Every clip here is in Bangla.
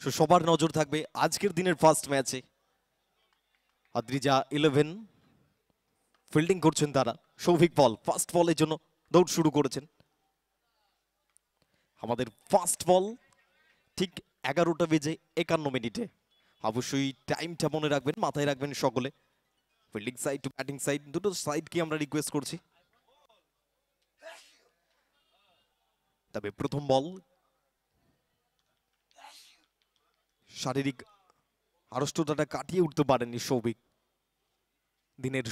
সবার নজর থাকবে আজকের দিনের ফার্স্ট ম্যাচে। আদ্রিজা 11 ফিল্ডিং করছেন তারা। সৌভিক পল ফার্স্ট বলের জন্য দৌড় শুরু করেছেন। আমাদের ফার্স্ট বল ঠিক 11:51 অবশ্যই টাইমটা মনে রাখবেন, মাথায় রাখবেন সকলে। Fielding side to batting side দুটো সাইডকে আমরা রিকোয়েস্ট করছি। তবে প্রথম বল শারীরিক আড়ষ্টতাটা কাটিয়ে উঠতে পারেননি সৌভিক। দিনের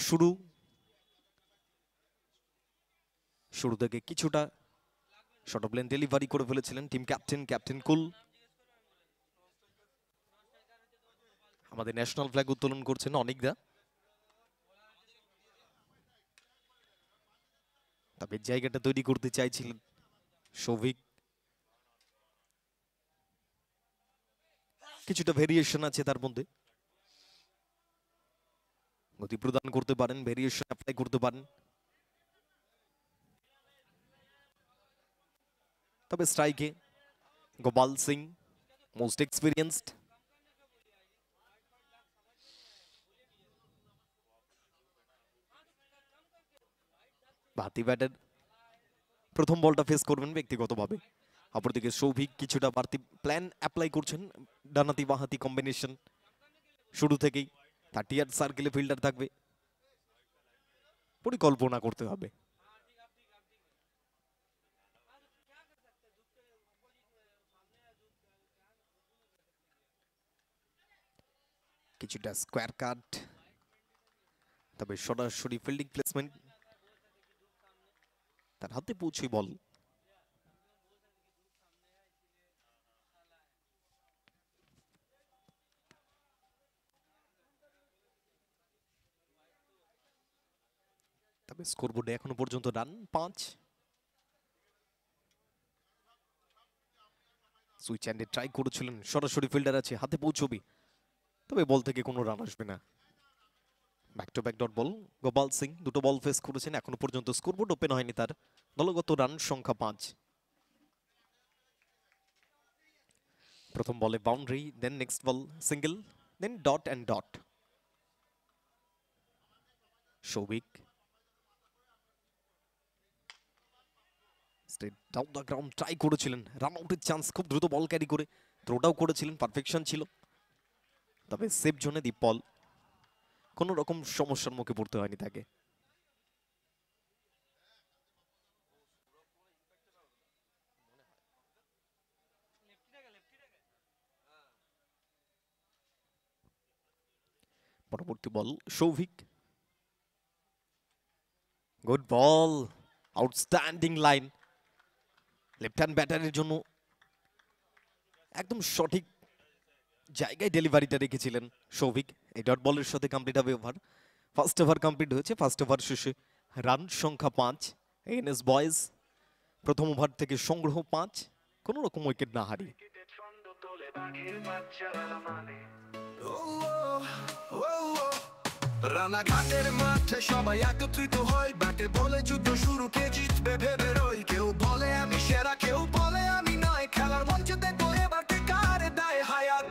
শুরু থেকে কিছুটা শর্ট অফ লেন ডেলিভারি করে ফেলেছিলেন টিম ক্যাপ্টেন কুল। আমাদের ন্যাশনাল ফ্ল্যাগ উত্তোলন করছেন অনিকদা। তবে জায়গাটা তৈরি করতে চাইছিলেন সৌভিক। কিছুটা ভেরিয়েশন আছে তার মধ্যে, গতি প্রদান করতে পারেন, ভেরিয়েশন অ্যাপ্লাই করতে পারেন। তবে স্ট্রাইকে গোপাল সিং মোস্ট এক্সপিরিয়েন্সড। বাতি ব্যাটার প্রথম বলটা ফেস করবেন ব্যক্তিগতভাবে। অপরদিকে সৌভিক কিছুটা বাড়তি প্ল্যান অ্যাপ্লাই করছেন, ডানাতি বাহাতি কম্বিনেশন শুরু থেকেই। 30 সার্কেলে ফিল্ডার থাকবে, পরিকল্পনা করতে হবে। কিছুটা স্কোয়ার কাট, তবে সরাসরি ফিল্ডিং প্লেসমেন্ট তার হাতে পৌঁছে বল। তবে স্কোরবোর্ডে এখনো পর্যন্ত রান 5। সুইচ হ্যান্ডে ট্রাই করেছিলেন, সরাসরি ফিল্ডার আছে, হাতে পৌঁছবি, তবে বল থেকে কোনো রান আসবে না। Back to back dot ball. Gopal Singh দুটো বল ফেস করেছেন, এখনো পর্যন্ত স্কোরবোর্ড ওপেন হয়নি তার। দলগত রান সংখ্যা 5। প্রথম বলে boundary, then next ball single, then dot and dot. Souvik straight down the ground try করেছিলেন, রান আউটের চান্স, খুব দ্রুত বল ক্যারি করে থ্রোটাও করেছিলেন, পারফেকশন ছিল। তবে সেফ জোনে দীপ পল, কোনো রকম সমস্যার মুখে পড়তে হয়নি তাকে। পরবর্তী ball Souvik, good ball, outstanding line. Left hand ব্যাটারের জন্য একদম সঠিক জায়গায় ডেলিভারিটা রেখেছিলেন সৌভিক। এই ডট বলের সাথে কমপ্লিট হবে ওভার। ফার্স্ট ওভার কমপ্লিট হয়েছে। ফার্স্ট ওভার শেষে রান সংখ্যা 5। এএনএস বয়েজ প্রথম ওভার থেকে সংগ্রহ 5, কোন রকম উইকেট না হারিয়ে। রানাঘাটের মাঠে সবাই একত্রিত হয়, ব্যাটে বলে যুদ্ধ শুরু, কে জিতবে ভেবে রই। কেউ বলে আমি সেরা, কেউ বলে আমি নয়, খেলার মঞ্চে দেখবো এবার কে কারে দেয় হায়াত।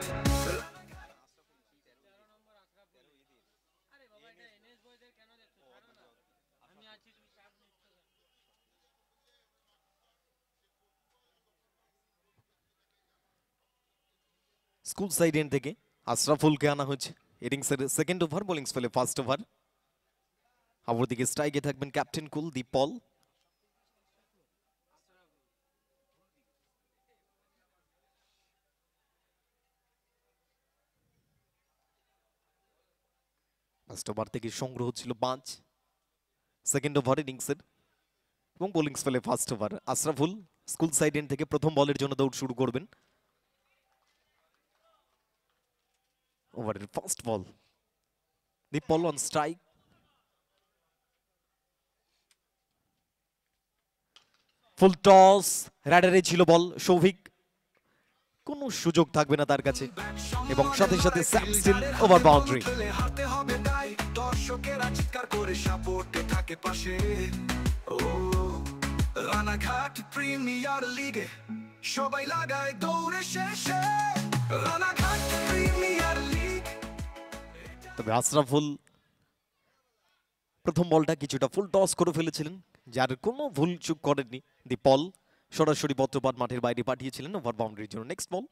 স্কুল সাইড এন্ড থেকে আশরাফুলকে আনা হয়েছে ইনিংসের সেকেন্ড ওভার, বোলিং স্পেলে ফার্স্ট ওভার। অপরদিকে স্ট্রাইকে থাকবেন captain cool, Deep Paul. First over থেকে সংগ্রহ ছিল 5, সেকেন্ড ওভার ইনিংসের, এবং বোলিং স্পেলে first over. Ashraful school side end থেকে প্রথম বলের জন্য দৌড় শুরু করবেন। ওভারের first ball, Deep Paul on strike. Full toss, রাডারে ছিল বল। সৌভিক কোনো সুযোগ থাকবে না তার কাছে এবং সাথে সাথে স্যাম স্টিল ওভার বাউন্ডারি। হাতে হবে তাই দর্শকেরা চিৎকার করে সাপোর্টে থাকে পাশে। ও রানাঘাট প্রিমিয়ার লিগে সবাই লাগায় দৌড়ে শেষে, রানাঘাট প্রিমিয়ার লিগ। তবে আশরাফুল প্রথম বলটা কিছুটা ফুল টস করে ফেলেছিলেন, যার কোনো ভুল চুক করেননি। দীপল সরাসরি বজ্রপাত মাঠের বাইরে পাঠিয়েছিলেন ওভার বাউন্ডারির জন্য। নেক্সট বল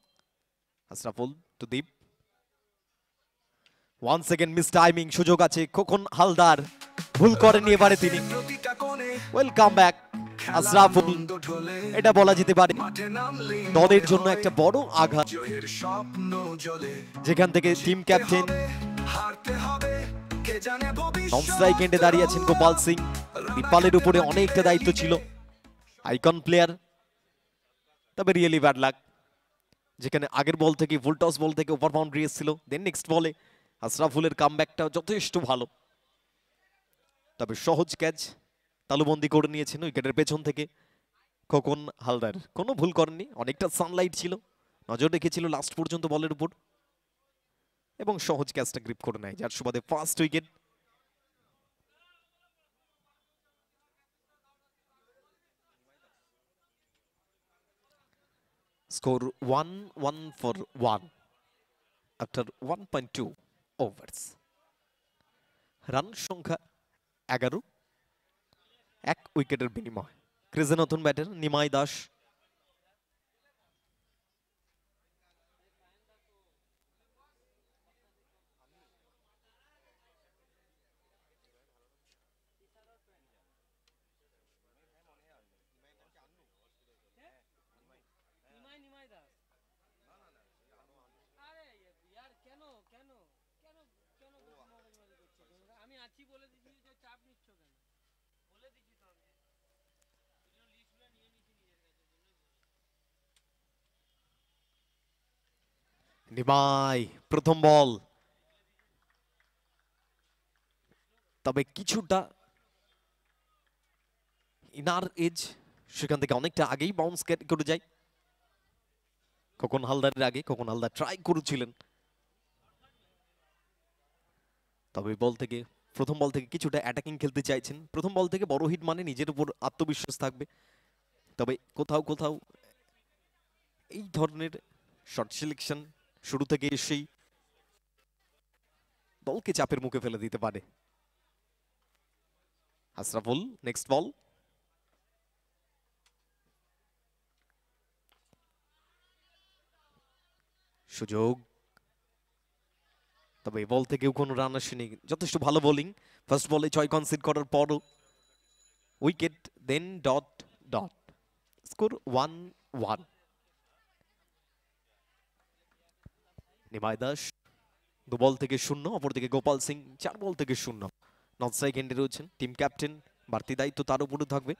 আশরাফুল টু দীপ, ওয়ান সেকেন্ড মিস টাইমিং, সুযোগ আছে। খোকন হালদার ভুল করেননি এবারে তিনি। ওয়েলকাম ব্যাক আশরাফুল, এটা বলা যেতে পারে দলের জন্য একটা বড় আঘাত, যেখান থেকে টিম ক্যাপ্টেন নন স্ট্রাইক এন্ডে দাঁড়িয়ে আছেন গোপাল সিং। দীপালের উপরে অনেকটা দায়িত্ব ছিল, আইকন প্লেয়ার। তবে রিয়েলি ব্যাড লাক, যেখানে আগের বল থেকে ফুল টস বল থেকে ওভার বাউন্ডারি এসেছিল। দেন নেক্সট বলে আশরাফুলের কামব্যাকটা যথেষ্ট ভালো, তবে সহজ ক্যাচ তালুবন্দি করে নিয়েছেন উইকেটের পেছন থেকে খোকন হালদার। কোনো ভুল করেননি, অনেকটা সানলাইট ছিল, নজর রেখেছিল লাস্ট পর্যন্ত বলের উপর এবং সহজ ক্যাচটা গ্রিপ করে নেয়, যার সুবাদে first wicket. Score 1-1 for 1 after 1.2 overs। Run সংখ্যা 11, এক উইকেটের বিনিময়। ক্রিজে নতুন ব্যাটার নিমাই দাস। নিমাই প্রথম বল, তবে কিছুটা ইনার এজ, সেখান থেকে অনেকটা আগেই বাউন্স করে যায় খোকন হালদারের আগে। খোকন হালদার ট্রাই করেছিলেন, তবে বল থেকে প্রথম বল থেকে কিছুটা অ্যাটাকিং খেলতে চাইছেন। প্রথম বল থেকে বড় হিট মানে নিজের উপর আত্মবিশ্বাস থাকবে, তবে কোথাও কোথাও এই ধরনের শর্ট সিলেকশন শুরু থেকে এসেই দলকে চাপের মুখে ফেলে দিতে পারে। আশরাফুল নেক্সট বল, সুযোগ, তবে বল থেকেও কোনো রান আসেনি। যথেষ্ট ভালো বোলিং, ফার্স্ট বলে 6 কনসিড করার পরও wicket, then dot dot, score 1-1। Nimai Das 2 ball থেকে 0, অপরদিকে গোপাল সিং 4 বল থেকে 0। নন স্ট্রাইক এন্ডে রয়েছেন টিম ক্যাপ্টেন, বাড়তি দায়িত্ব তার উপরে থাকবে।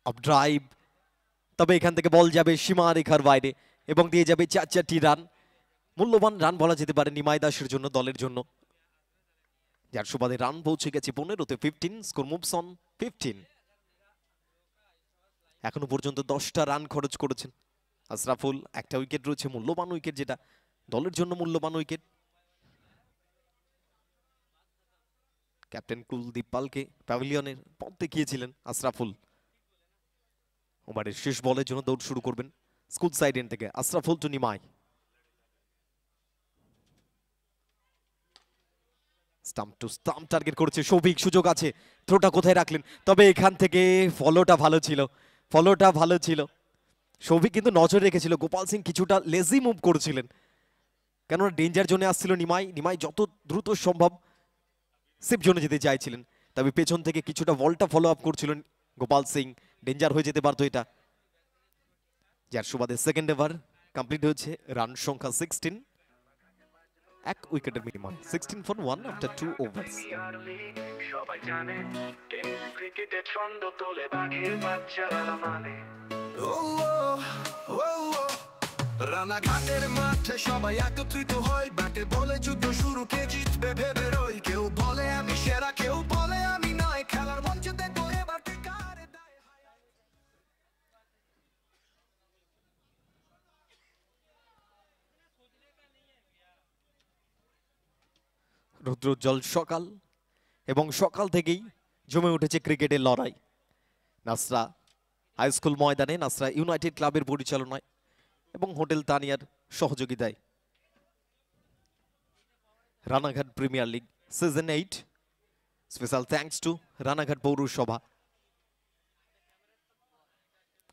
অফ ড্রাইভ, তবে এখান থেকে বল যাবে সীমা রেখার বাইরে এবং দিয়ে যাবে 4টি রান। মূল্যবান রান বলা যেতে পারে নিমাই দাসের জন্য, দলের জন্য, যার সুবাদে রান পৌঁছে গেছে 15-তে 15। Score moves on 15। এখনো পর্যন্ত 10টা রান খরচ করেছেন আশরাফুল। একটা উইকেট রয়েছে, মূল্যবান উইকেট, যেটা দলের জন্য মূল্যবান উইকেট। ক্যাপ্টেন কুলদীপ পালকে প্যাভিলিয়নের পথ দেখিয়েছিলেন আশরাফুল। ওভারের শেষ বলের জন্য দৌড় শুরু করবেন স্কুল সাইড এন্ড থেকে। Ashraful to Nimai, stump to stump target করেছে সৌভিক, সুযোগ আছে। থ্রোটা কোথায় রাখলেন, তবে এখান থেকে ফলোটা ভালো ছিল, ফলোটা ভালো ছিল। সৌভিক কিন্তু নজর রেখেছিল, গোপাল সিং কিছুটা লেজি মুভ করেছিলেন, কেননা ডেঞ্জার জোনে আসছিল নিমাই। নিমাই যত দ্রুত সম্ভব সেফ জোনে যেতে চাইছিলেন, তবে পেছন থেকে কিছুটা বলটা ফলো আপ করছিলেন গোপাল সিং। ডেঞ্জার হয়ে যেতে পারতো এটা, যার সুবাদে সেকেন্ড ওভার কমপ্লিট হয়েছে। রান সংখ্যা 16, এক উইকেটের বিনিময়। 16 for 1 after 2 overs। সবাই জানে ক্রিকেটে ছন্দ তোলে বাঘের বাচ্চারা মানে। রানাঘাটের মাঠে সবাই একত্রিত হয়, ব্যাটে বলে যুদ্ধ শুরু, কে জিতবে ভেবে রই। কেউ বলে আমি সেরা, কেউ বলে আমি রৌদ্রোজ্জ্বল সকাল এবং সকাল থেকেই জমে উঠেছে ক্রিকেটের লড়াই। নাসরা হাই স্কুল ময়দানে নাসরা ইউনাইটেড ক্লাবের পরিচালনায় এবং হোটেল তানিয়ার সহযোগিতায় Ranaghat premier league season 8 special thanks two Ranaghat পৌরসভা।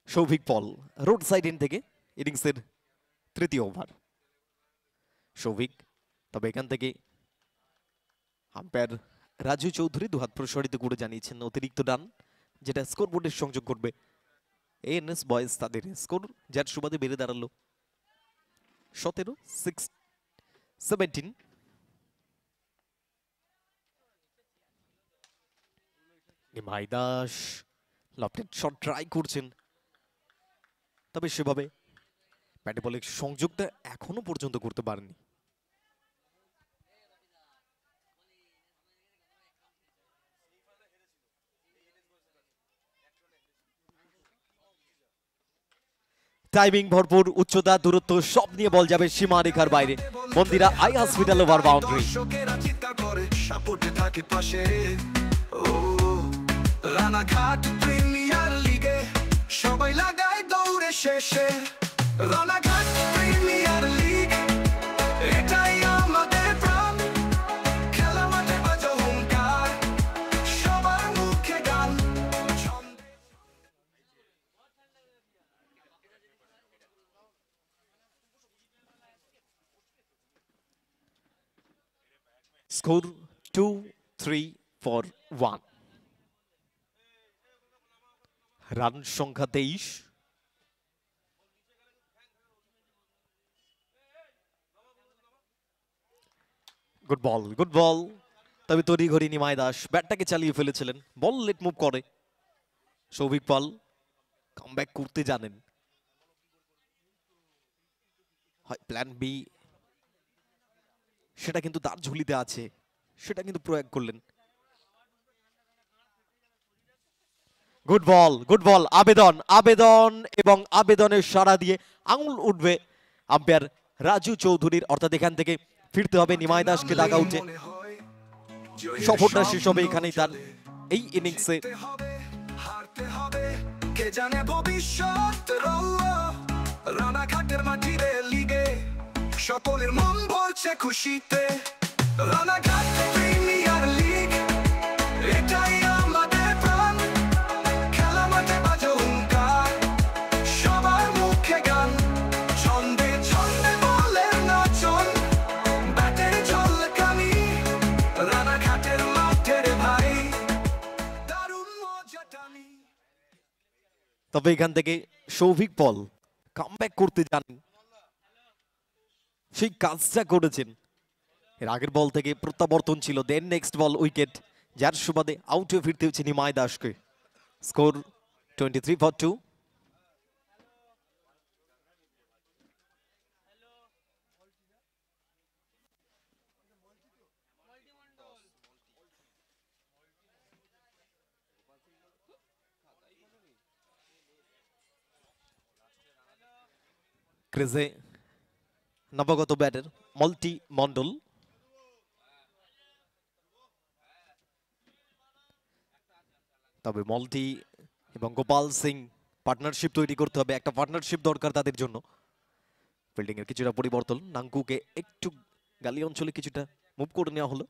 সৌভিক পল রোড সাইড এন্ড থেকে ইনিংসের তৃতীয় ওভার। সৌভিক, তবে এখান থেকে আম্পায়ার রাজু চৌধুরী দুহাত প্রসারিত করে জানিয়েছেন অতিরিক্ত রান, যেটা স্কোরবোর্ডের সংযোগ করবে এএনএস বয়েজ তাদের স্কোর, যার সুবাদে বেড়ে দাঁড়ালো 17। Nimai Das lofted shot try করছেন, তবে সেভাবে ব্যাটে বলে সংযোগটা এখনো পর্যন্ত করতে পারেনি। টাইমিং ভরপুর, উচ্চতা দূরত্ব সব নিয়ে বল যাবে সীমারেখার বাইরে। Mandira eye hospital over boundary. Ranaghat premier লিগে সবাই লাগায় দৌড়ে শেষে। রানাঘাট প্রিমিয়ার লিগ এটাই আমাদের প্রাণ, খেলা মাঠে বাজো হুঙ্কার, সবার মুখে গান। স্কোর 2-3-4-1। রান সংখ্যা 23। গুড বল, গুড বল, তবে তড়ি ঘড়ি নিমাই দাস ব্যাটটাকে চালিয়ে ফেলেছিলেন। বল লেট মুভ করে সৌভিক পাল কামব্যাক করতে জানেন। হয় প্ল্যান বি, সেটা কিন্তু তার ঝুলিতে আছে, সেটা কিন্তু প্রয়োগ করলেন। গুড বল, গুড বল, আবেদন আবেদন এবং আবেদনের সাড়া দিয়ে আঙুল উঠবে আম্পায়ার রাজু চৌধুরীর, অর্থাৎ এখান থেকে ফিরতে হবে নিমাই দাসকে ডাকা উঠে। সফরটা শেষ হবে এখানেই তার এই ইনিংসে। হারতে হবে কে জানে ভবিষ্যৎ, রানাঘাটের মাটিরে লিগে সকলের মন ভরছে খুশিতে। রানাঘাট প্রিমিয়ার লিগ এটাই আমাদের প্রাণ, খেলা মাঠে বাজো হুঙ্কার, সবার মুখে গান। ছন্দে ছন্দে বলের নাচন, ব্যাটের ঝলকানি, রানাঘাটের মাঠের ভাই দারুণ মজাটানি। তবে এখান থেকে সৌভিক পল কামব্যাক করতে জানেন, সেই কাজটা করেছেন। এর আগের বল থেকে প্রত্যাবর্তন ছিল, দেন নেক্সট বল উইকেট, যার সুবাদে আউটে ফিরতে হচ্ছে নিমাই দাসকে। স্কোর 23-2। ক্রিজে নবগত ব্যাটার মল্টি মন্ডল। তবে মল্টি এবং গোপাল সিং পার্টনারশিপ তৈরি করতে হবে, একটা পার্টনারশিপ দরকার তাদের জন্য। ফিল্ডিং এর কিছুটা পরিবর্তন, নাঙ্কুকে একটু গালি অঞ্চলে কিছুটা মুভ করে নেওয়া হলো।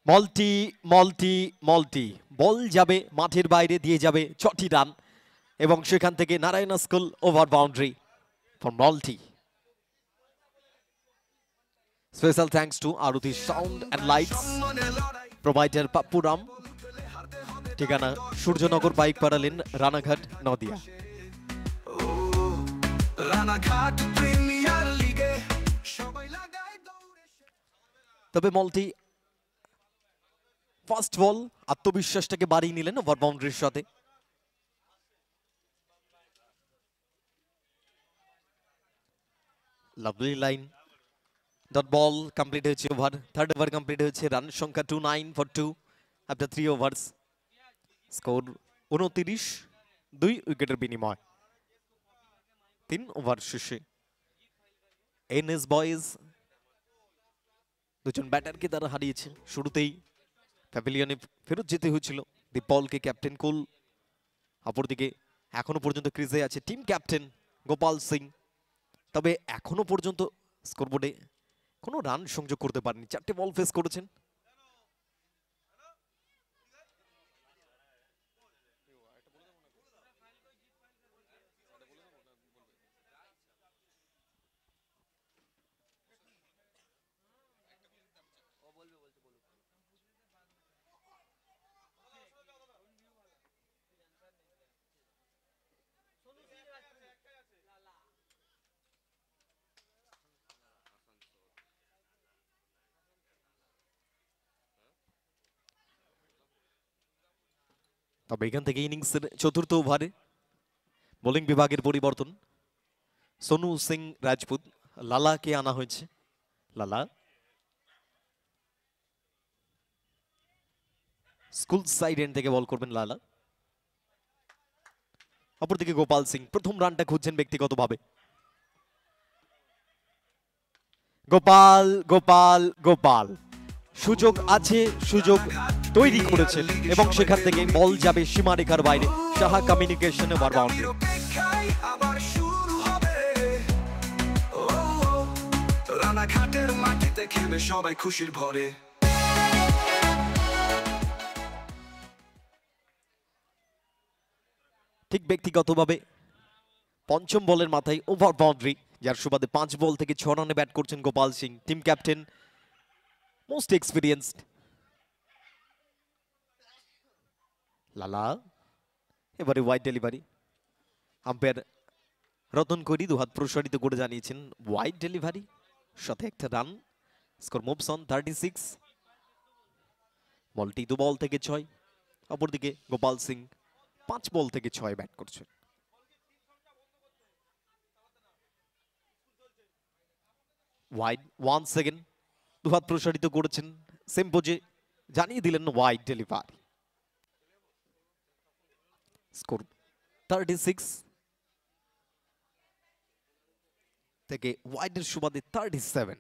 মল্টি মল্টি মল্টি বল যাবে মাঠের বাইরে, দিয়ে যাবে 6টি রান, এবং সেখান থেকে Narayan school over boundary for Molti. Special thanks to Aarti sound and lights, provider Pappuram, ঠিকানা সূর্যনগর বাইকপাড়া লেন, রানাঘাট, নদিয়া। তবে মল্টি ফার্স্ট বল আত্মবিশ্বাসটাকে বাড়িয়ে নিলেন ওভার বাউন্ডারির সাথে। Lovely line, dot ball complete হয়েছে ওভার, থার্ড ওভার কমপ্লিট হয়েছে, রান সংখ্যা 29 for 2 আফটার 3 ওভার্স। স্কোর 29, 2 উইকেটের বিনিময়। 3 ওভার শেষে এনএস বয়েজ দুজন ব্যাটারকে তারা হারিয়েছে। শুরুতেই প্যাভিলিয়নে ফেরত যেতে হয়েছিল দীপলকে, ক্যাপ্টেন কুল। অপরদিকে এখনো পর্যন্ত ক্রিজে আছে টিম ক্যাপ্টেন গোপাল সিং। তবে এখনো পর্যন্ত স্কোরবোর্ডে কোনো রান সংযোগ করতে পারেনি, 4টে বল ফেস করেছেন। তবে এখান থেকে ইনিংসের চতুর্থ ওভারে বোলিং বিভাগের পরিবর্তন। সোনু সিং রাজপুত, লালাকে আনা হয়েছে। লালা স্কুল সাইড এন্ড থেকে বল করবেন লালা। অপরদিকে গোপাল সিং প্রথম রানটা খুঁজছেন ব্যক্তিগতভাবে। গোপাল গোপাল গোপাল সুযোগ আছে, সুযোগ তৈরি করেছেন এবং সেখান থেকে বল যাবে সীমারেখার বাইরে। Saha communication over boundary. আবার শুরু হবে, রানাঘাটের মাটিতে খেলবে সবাই খুশির ভরে। ঠিক ব্যক্তিগতভাবে পঞ্চম বলের মাথায় ওভার বাউন্ডারি, যার সুবাদে 5 বল থেকে 6 রানে ব্যাট করছেন Gopal Singh, team captain, most experienced. লালা এবারে ওয়াইড ডেলিভারি। আম্পায়ার রতন করি দুহাত প্রসারিত করে জানিয়েছেন ওয়াইড ডেলিভারি, সাথে একটা রান। Score moves on 36। বলটি 2 বল থেকে 6। অপরদিকে গোপাল সিং 5 বল থেকে 6 ব্যাট করছেন। ওয়াইড 1 সেকেন্ড, দুহাত প্রসারিত করেছেন সেম পোজে, জানিয়ে দিলেন ওয়াইড ডেলিভারি। স্কোর 36 থেকে ওয়াইডের সুবাদে 37।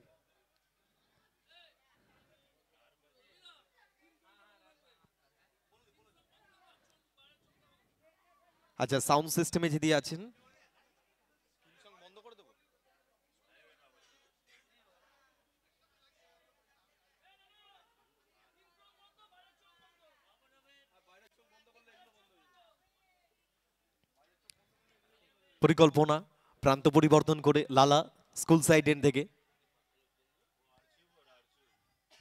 আচ্ছা, সাউন্ড সিস্টেমে যদি আছেন পরিকল্পনা, প্রান্ত পরিবর্তন করে লালা স্কুল সাইড এন্ড থেকে।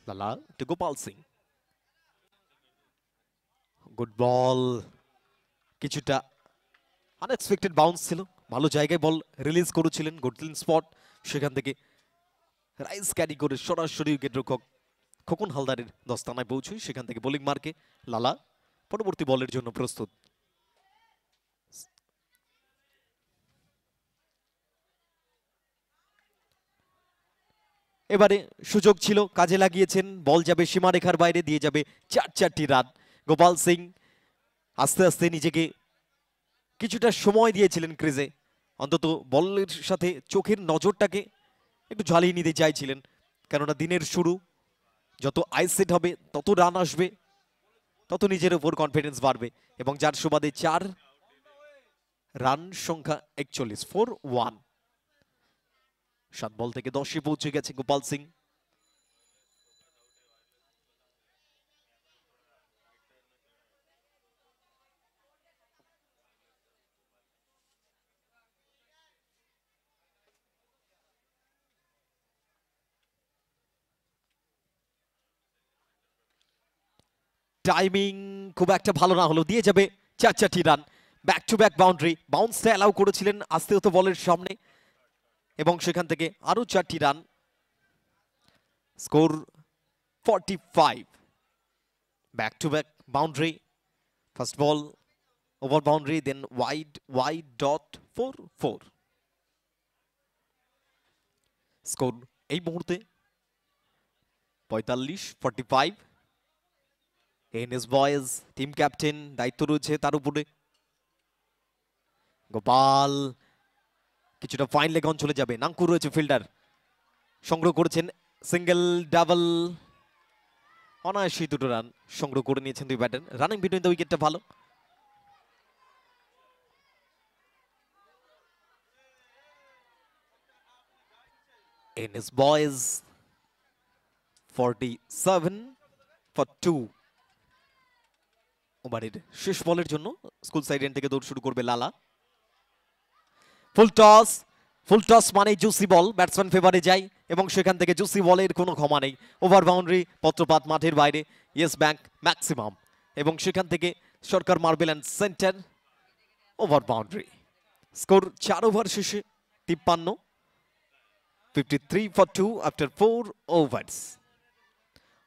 Lala to Gopal Singh, good ball, কিছুটা আনএক্সপেক্টেড বাউন্স ছিল, ভালো জায়গায় বল রিলিজ করেছিলেন, গুড ক্লিন স্পট। সেখান থেকে রাইস ক্যারি করে সরাসরি উইকেটরক্ষক খোকন হালদারের দস্তানায় পৌঁছয়। সেখান থেকে বোলিং মার্কে লালা পরবর্তী বলের জন্য প্রস্তুত। এবারে সুযোগ ছিল, কাজে লাগিয়েছেন, বল যাবে সীমারেখার বাইরে, দিয়ে যাবে 4টি রান। গোপাল সিং আস্তে আস্তে নিজেকে কিছুটা সময় দিয়েছিলেন ক্রিজে, অন্তত বলের সাথে চোখের নজরটাকে একটু ঝালিয়ে নিতে চাইছিলেন, কেননা দিনের শুরু, যত আইস সেট হবে তত রান আসবে, তত নিজের উপর কনফিডেন্স বাড়বে, এবং যার সুবাদে 4 রান সংখ্যা 41, 4-1। 7 বল থেকে 10-এ পৌঁছে গেছে গোপাল সিং। টাইমিং খুব একটা ভালো না হলো, দিয়ে যাবে 4টি run. Back to back boundary, বাউন্সটা অ্যালাউ করেছিলেন আস্তে হতো বলের সামনে, এবং সেখান থেকে আরো 4টি রান। Score 45। Back to back boundary, first ball over boundary, then wide dot 4-4। Score এই মুহূর্তে 45-45। এনএস বয়েজ টিম ক্যাপ্টেন, দায়িত্ব রয়েছে তার উপরে। গোপাল কিছুটা ফাইন লেগ অন চলে যাবে। নাঙ্কু রয়েছে ফিল্ডার, সংগ্রহ করেছেন সিঙ্গেল ডাবল, অনায়াসই দুটো রান সংগ্রহ করে নিয়েছেন দুই ব্যাটার। রানিং বিটুইন দ্য উইকেটটা ভালো। NS boys 47 for 2। ওভারের শেষ বলের জন্য স্কুল সাইড এন্ড থেকে দৌড় শুরু করবে লালা। ফুল টস মানে জুসি বল, ব্যাটসম্যান ফেভারে যায় এবং সেখান থেকে জুসি বলের কোনো ক্ষমা নেই। ওভার বাউন্ডারি, পত্রপাত মাঠের বাইরে, ইয়েস ব্যাংক ম্যাক্সিমাম, এবং সেখান থেকে Sarkar marble and centre, over boundary. Score 4 over শেষে 53, 53 ফর 2 আফটার 4 ওভার্স।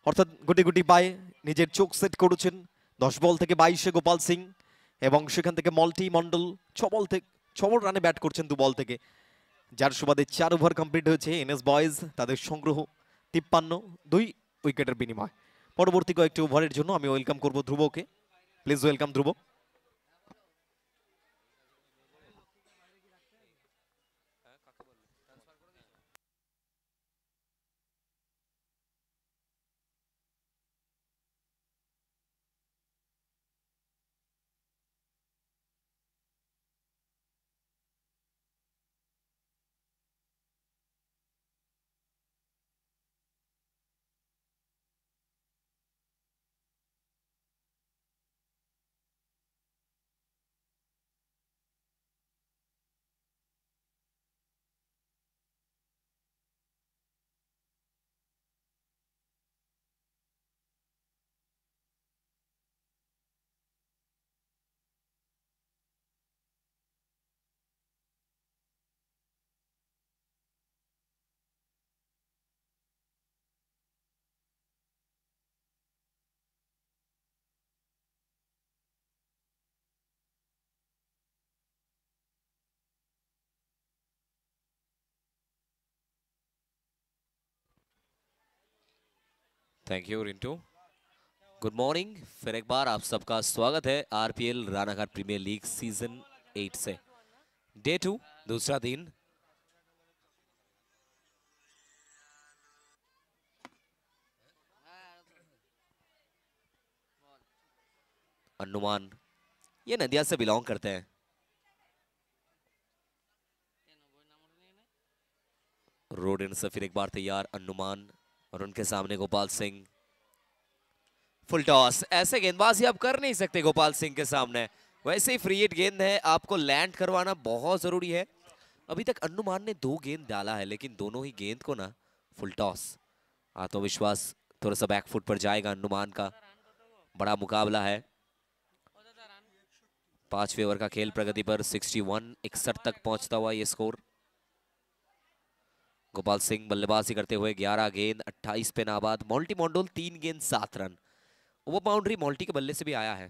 অর্থাৎ গুটি গুটি পায়ে নিজের চোখ সেট করেছেন 10 বল থেকে 22-এ গোপাল সিং, এবং সেখান থেকে মল্টি মন্ডল 6 রানে ব্যাট করছেন 2 বল থেকে, যার সুবাদে 4 ওভার কমপ্লিট হয়েছে। এনএস বয়েজ তাদের সংগ্রহ 53, 2 উইকেটের বিনিময়। পরবর্তী কয়েকটি ওভারের জন্য আমি ওয়েলকাম করব ধ্রুবকে। Please welcome Dhruv. Thank you Rintu. Good morning, फिर एक बार आप सबका स्वागत है RPL Ranaghat premier league season 8 से डे 2, दूसरा दिन। अनुमान ये नदिया से बिलोंग करते हैं। रोड से फिर एक बार तैयार अनुमान, और उनके सामने गोपाल सिंह। फुल टॉस, ऐसे गेंदबाजी आप कर नहीं सकते गोपाल सिंह के सामने। वैसे ही फ्री हिट गेंद है, आपको लैंड करवाना बहुत जरूरी है। अभी तक अनुमान ने 2 गेंद डाला है, लेकिन दोनों ही गेंद को ना फुल टॉस। आत्मविश्वास थोड़ा सा बैकफुट पर जाएगा अनुमान का। बड़ा मुकाबला है। 5वें ओवर का खेल प्रगति पर 61 तक पहुंचता हुआ ये स्कोर। गोपाल सिंह बल्लेबाजी करते हुए 11 गेंद 28 पे नाबाद। मल्टी मोंडोल 3 गेंद 7 रन। वो बाउंड्री मल्टी के बल्ले से भी आया है।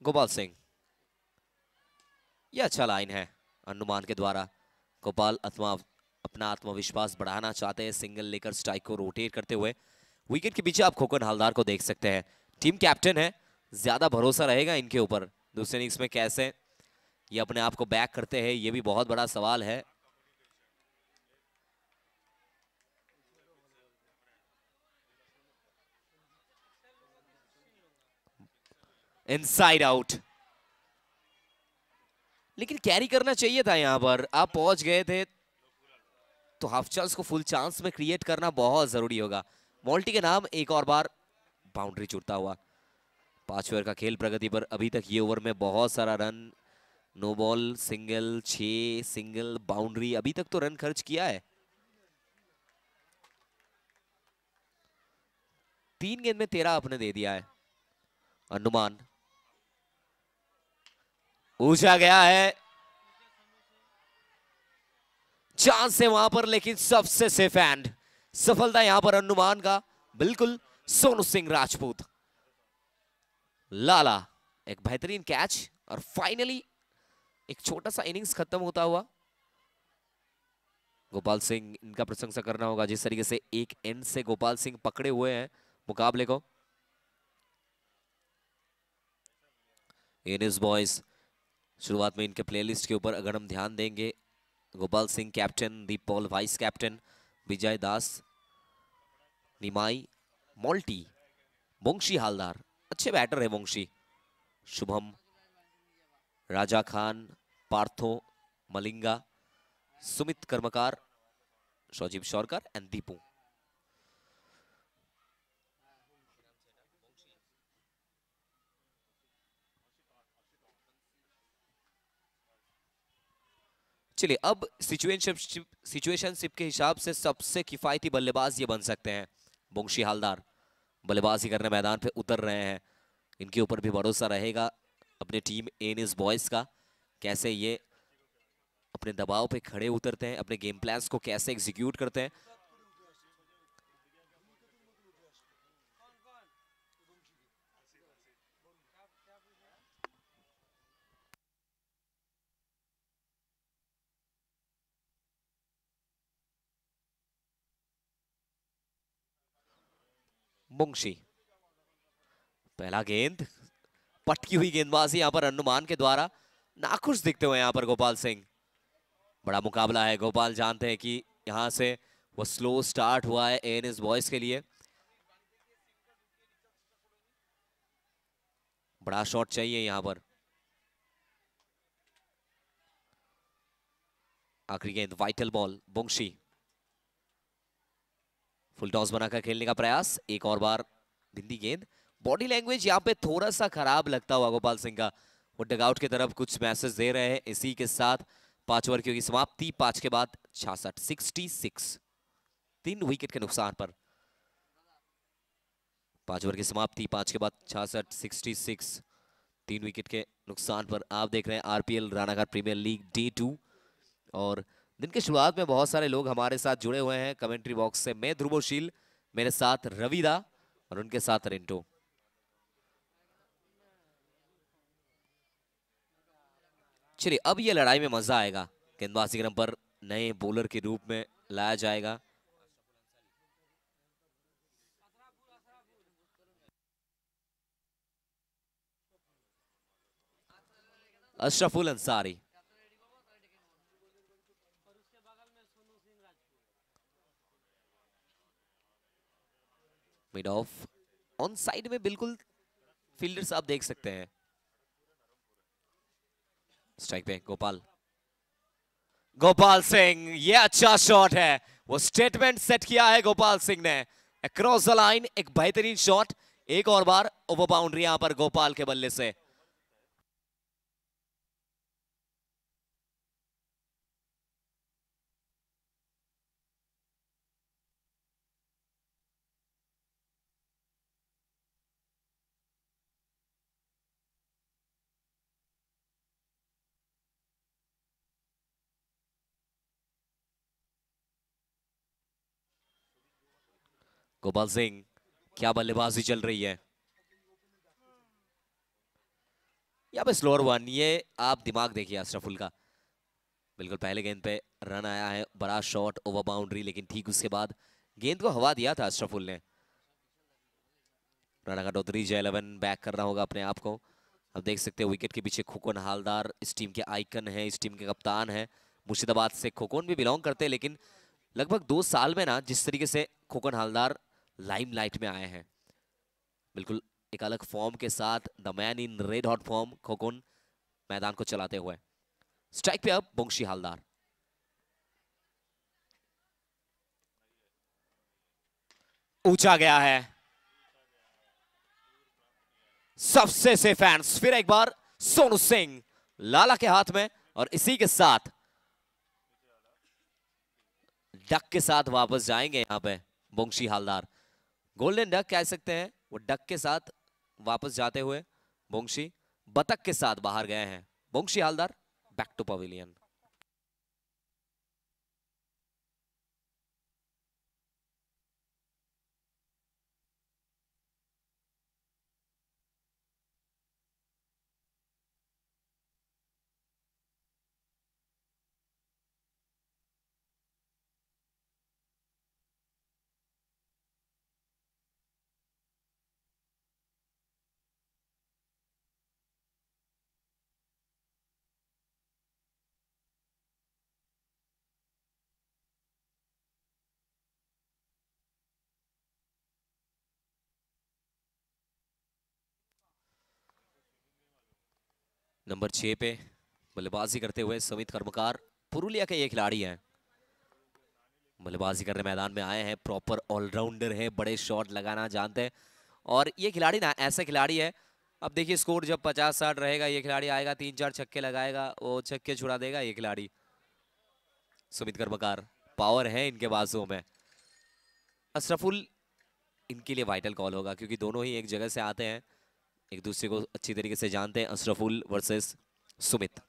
गोपाल सिंह, यह अच्छा लाइन है अनुमान के द्वारा। गोपाल अपना आत्मविश्वास बढ़ाना चाहते हैं, सिंगल लेकर स्ट्राइक को रोटेट करते हुए। विकेट के पीछे आप खोकन हलदार को देख सकते हैं, टीम कैप्टन है, ज्यादा भरोसा रहेगा इनके ऊपर। दूसरे इनिंग्स में कैसे ये अपने आप को बैक करते हैं, ये भी बहुत बड़ा सवाल है। इनसाइड आउट, लेकिन कैरी करना चाहिए था। यहां पर आप पहुंच गए थे तो हाफ चांस को फुल चांस में क्रिएट करना बहुत जरूरी होगा। मॉल्टी के नाम एक और बार बाउंड्री छूटता हुआ। 5 ओवर का खेल प्रगति पर। अभी तक ये ओवर में बहुत सारा run, no ball, single, 6 single, boundary, अभी तक तो रन खर्च किया है। 3 गेंद में 13 आपने दे दिया है। अनुमान पूछा गया है, चांस है वहां पर, लेकिन सबसे सेफ एंड, सफलता यहां पर अनुमान का, बिल्कुल सोनू सिंह राजपूत। लाला एक बेहतरीन कैच, और फाइनली एक छोटा सा इनिंग्स खत्म होता हुआ। गोपाल सिंह, इनका प्रशंसा करना होगा जिस तरीके से एक एंड से गोपाल सिंह पकड़े हुए हैं मुकाबले को। एनएस बॉयज, शुरुआत में इनके प्लेलिस्ट के ऊपर अगर हम ध्यान देंगे, गोपाल सिंह कैप्टन, दीप पॉल वाइस कैप्टन, विजय दास, निमाई, मोल्टी, बोंगशी हालदार, अच्छे बैटर है बोंगशी, शुभम, राजा खान, पार्थो, मलिंगा, सुमित कर्मकार, शौजीब शौरकर एंड दीपू। चलिए, अब सिचुएशनशिप के हिसाब से सबसे किफायती बल्लेबाज ये बन सकते हैं। बोंगशी हालदार बल्लेबाजी करने मैदान पे उतर रहे हैं, इनके ऊपर भी भरोसा रहेगा अपने टीम एनएस बॉयज का, कैसे ये अपने दबाव पे खड़े उतरते हैं, अपने गेम प्लान्स को कैसे एग्जीक्यूट करते हैं। बोंगशी, पहला गेंद, पटकी हुई गेंदबाजी यहां पर अनुमान के द्वारा, नाखुश दिखते हुए यहां पर गोपाल सिंह। बड़ा मुकाबला है, गोपाल जानते हैं कि यहां से वो स्लो स्टार्ट हुआ है एएनएस बॉयज के लिए। बड़ा शॉट चाहिए यहां पर। आखिरी गेंद, वाइटल बॉल, बोंगशी फुल टॉस बनाकर खेलने का प्रयास, एक और बार बिंदी गेंद। बॉडी लैंग्वेज यहाँ पे थोड़ा सा खराब लगता हुआ गोपाल सिंह का, वो डगआउट की तरफ कुछ मैसेज दे रहे हैं। इसी के साथ 5 ओवर की समाप्ति, 5 के बाद 66, 66, 3 विकेट के नुकसान पर 5 ओवर की समाप्ति, 5 के बाद 66, 66, 3 विकेट के नुकसान पर। आप देख रहे हैं RPL Ranaghat premier league day 2, और दिन की शुरुआत में बहुत सारे लोग हमारे साथ जुड़े हुए हैं कमेंट्री बॉक्स से। मैं ध्रुवशील, मेरे साथ रविदा और उनके साथ रिंटो। चलिए, अब ये लड़ाई में मजा आएगा। गेंदबाजी क्रम पर नए बॉलर के रूप में लाया जाएगा Ashraful Ansari. Mid off, on side में बिल्कुल फील्डर्स आप देख सकते हैं। स्ट्राइक पे गोपाल, गोपाल सिंह, ये अच्छा शॉट है, वो स्टेटमेंट सेट किया है गोपाल सिंह ने अक्रॉस द लाइन, एक बेहतरीन शॉट। एक और बार ओवर बाउंड्री यहां पर गोपाल के बल्ले से। गोपाल सिंह, क्या बल्लेबाजी चल रही है यहाँ पे। स्लोअर वन, ये आप दिमाग देखिए अशरफुल का, बिल्कुल पहले गेंद पे रन आया है, बड़ा शॉट, ओवर बाउंड्री, लेकिन ठीक उसके बाद गेंद को हवा दिया था अशरफुल ने। राना का डोतरी J11 बैक करना होगा अपने आप को। अब देख सकते हैं विकेट के पीछे खोकन हालदार इस टीम के आइकन है, इस टीम के कप्तान है। मुर्शिदाबाद से खोकन भी बिलोंग करते हैं, लेकिन लगभग 2 साल में ना जिस तरीके से खोकन हालदार लाइमलाइट में आए हैं, बिल्कुल एक अलग फॉर्म के साथ, the man in red hot form, Khokan मैदान को चलाते हुए। स्ट्राइक पे अब बोंगशी हालदार, ऊंचा गया है, सबसे सेफ हैंड्स फिर एक बार सोनू सिंह लाला के हाथ में, और इसी के साथ डक के साथ वापस जाएंगे यहां पे बोंगशी हालदार। गोल्डन डक कह सकते हैं, वो डक के साथ वापस जाते हुए बोंगशी बतख के साथ बाहर गए हैं। Bongshi Haldar back to pavilion. Number 6 पे बल्लेबाजी करते हुए सुमित कर्मकार, पुरुलिया के ये खिलाड़ी हैं, बल्लेबाजी करने मैदान में आए हैं। प्रॉपर ऑलराउंडर है, बड़े शॉट लगाना जानते हैं, और ये खिलाड़ी ना ऐसे खिलाड़ी है। अब देखिए स्कोर जब 50-60 रहेगा, ये खिलाड़ी आएगा 3-4 छक्के लगाएगा, वो छक्के छुड़ा देगा ये खिलाड़ी सुमित कर्मकार। पावर है इनके बाजुओं में। अशरफुल इनके लिए वाइटल कॉल होगा, क्योंकि दोनों ही एक जगह से आते हैं, एक दूसरे को अच्छी तरीके से जानते हैं। अशरफुल वर्सेस सुमित।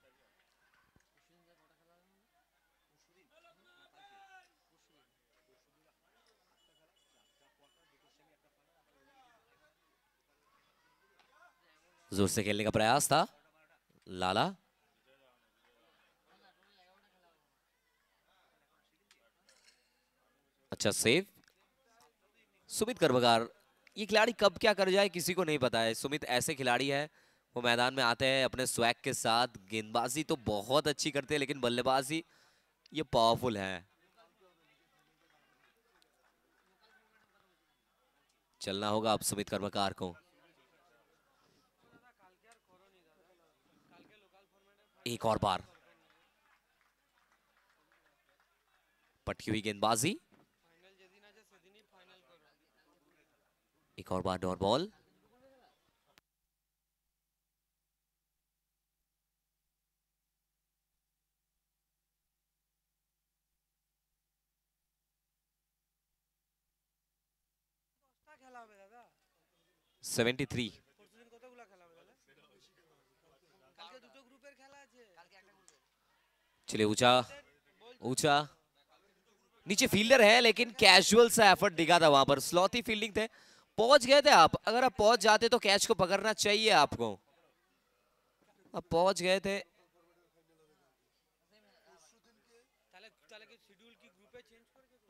जोर से खेलने का प्रयास था लाला। अच्छा सेव सुमित कर्मकार। ये खिलाड़ी कब क्या कर जाए किसी को नहीं पता है। सुमित ऐसे खिलाड़ी है, वो मैदान में आते हैं अपने स्वैग के साथ, गेंदबाजी तो बहुत अच्छी करते हैं, लेकिन बल्लेबाजी ये पावरफुल है। चलना होगा अब सुमित कर्मकार को। एक और बार पटकी हुई गेंदबाजी, एक और बार डॉट बॉल। খেলা হবে দাদা 73। পরশুদিন কতগুলো খেলা হবে তাহলে কালকে দুটো গ্রুপের খেলা আছে কালকে একটা গ্রুপের चलिए ऊंचा ऊंचा, नीचे फील्डर है लेकिन कैजुअल सा एफर्ट दिखा था वहां पर, स्लॉथी फील्डिंग थे। पहुंच गए थे आप, अगर आप पहुंच जाते तो कैच को पकड़ना चाहिए आपको। अब पहुंच गए थे। তাহলে তাহলে কি শিডিউল কি গ্রুপে চেঞ্জ করে দেব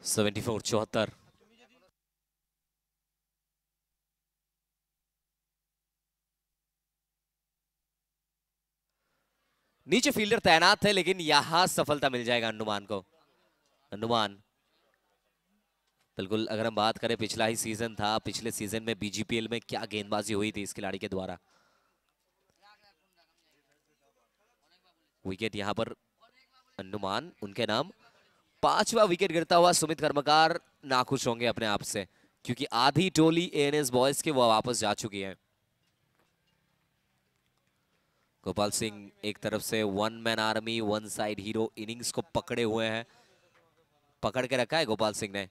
74-74। नीचे फील्डर तैनात थे, लेकिन यहां सफलता मिल जाएगा अनुमान को। अनुमान बिल्कुल, अगर हम बात करें पिछला ही सीजन था, पिछले सीजन में बीजीपीएल में क्या गेंदबाजी हुई थी इस खिलाड़ी के द्वारा। विकेट यहां पर अनुमान उनके नाम। 5वां विकेट गिरता हुआ सुमित कर्मकार नाखुश होंगे अपने आप से, क्योंकि आधी टोली एएनएस बॉयज के वो वापस जा चुकी है। गोपाल सिंह एक तरफ से one man army one side hero innings को पकड़े हुए हैं, पकड़ के रखा है गोपाल सिंह ने।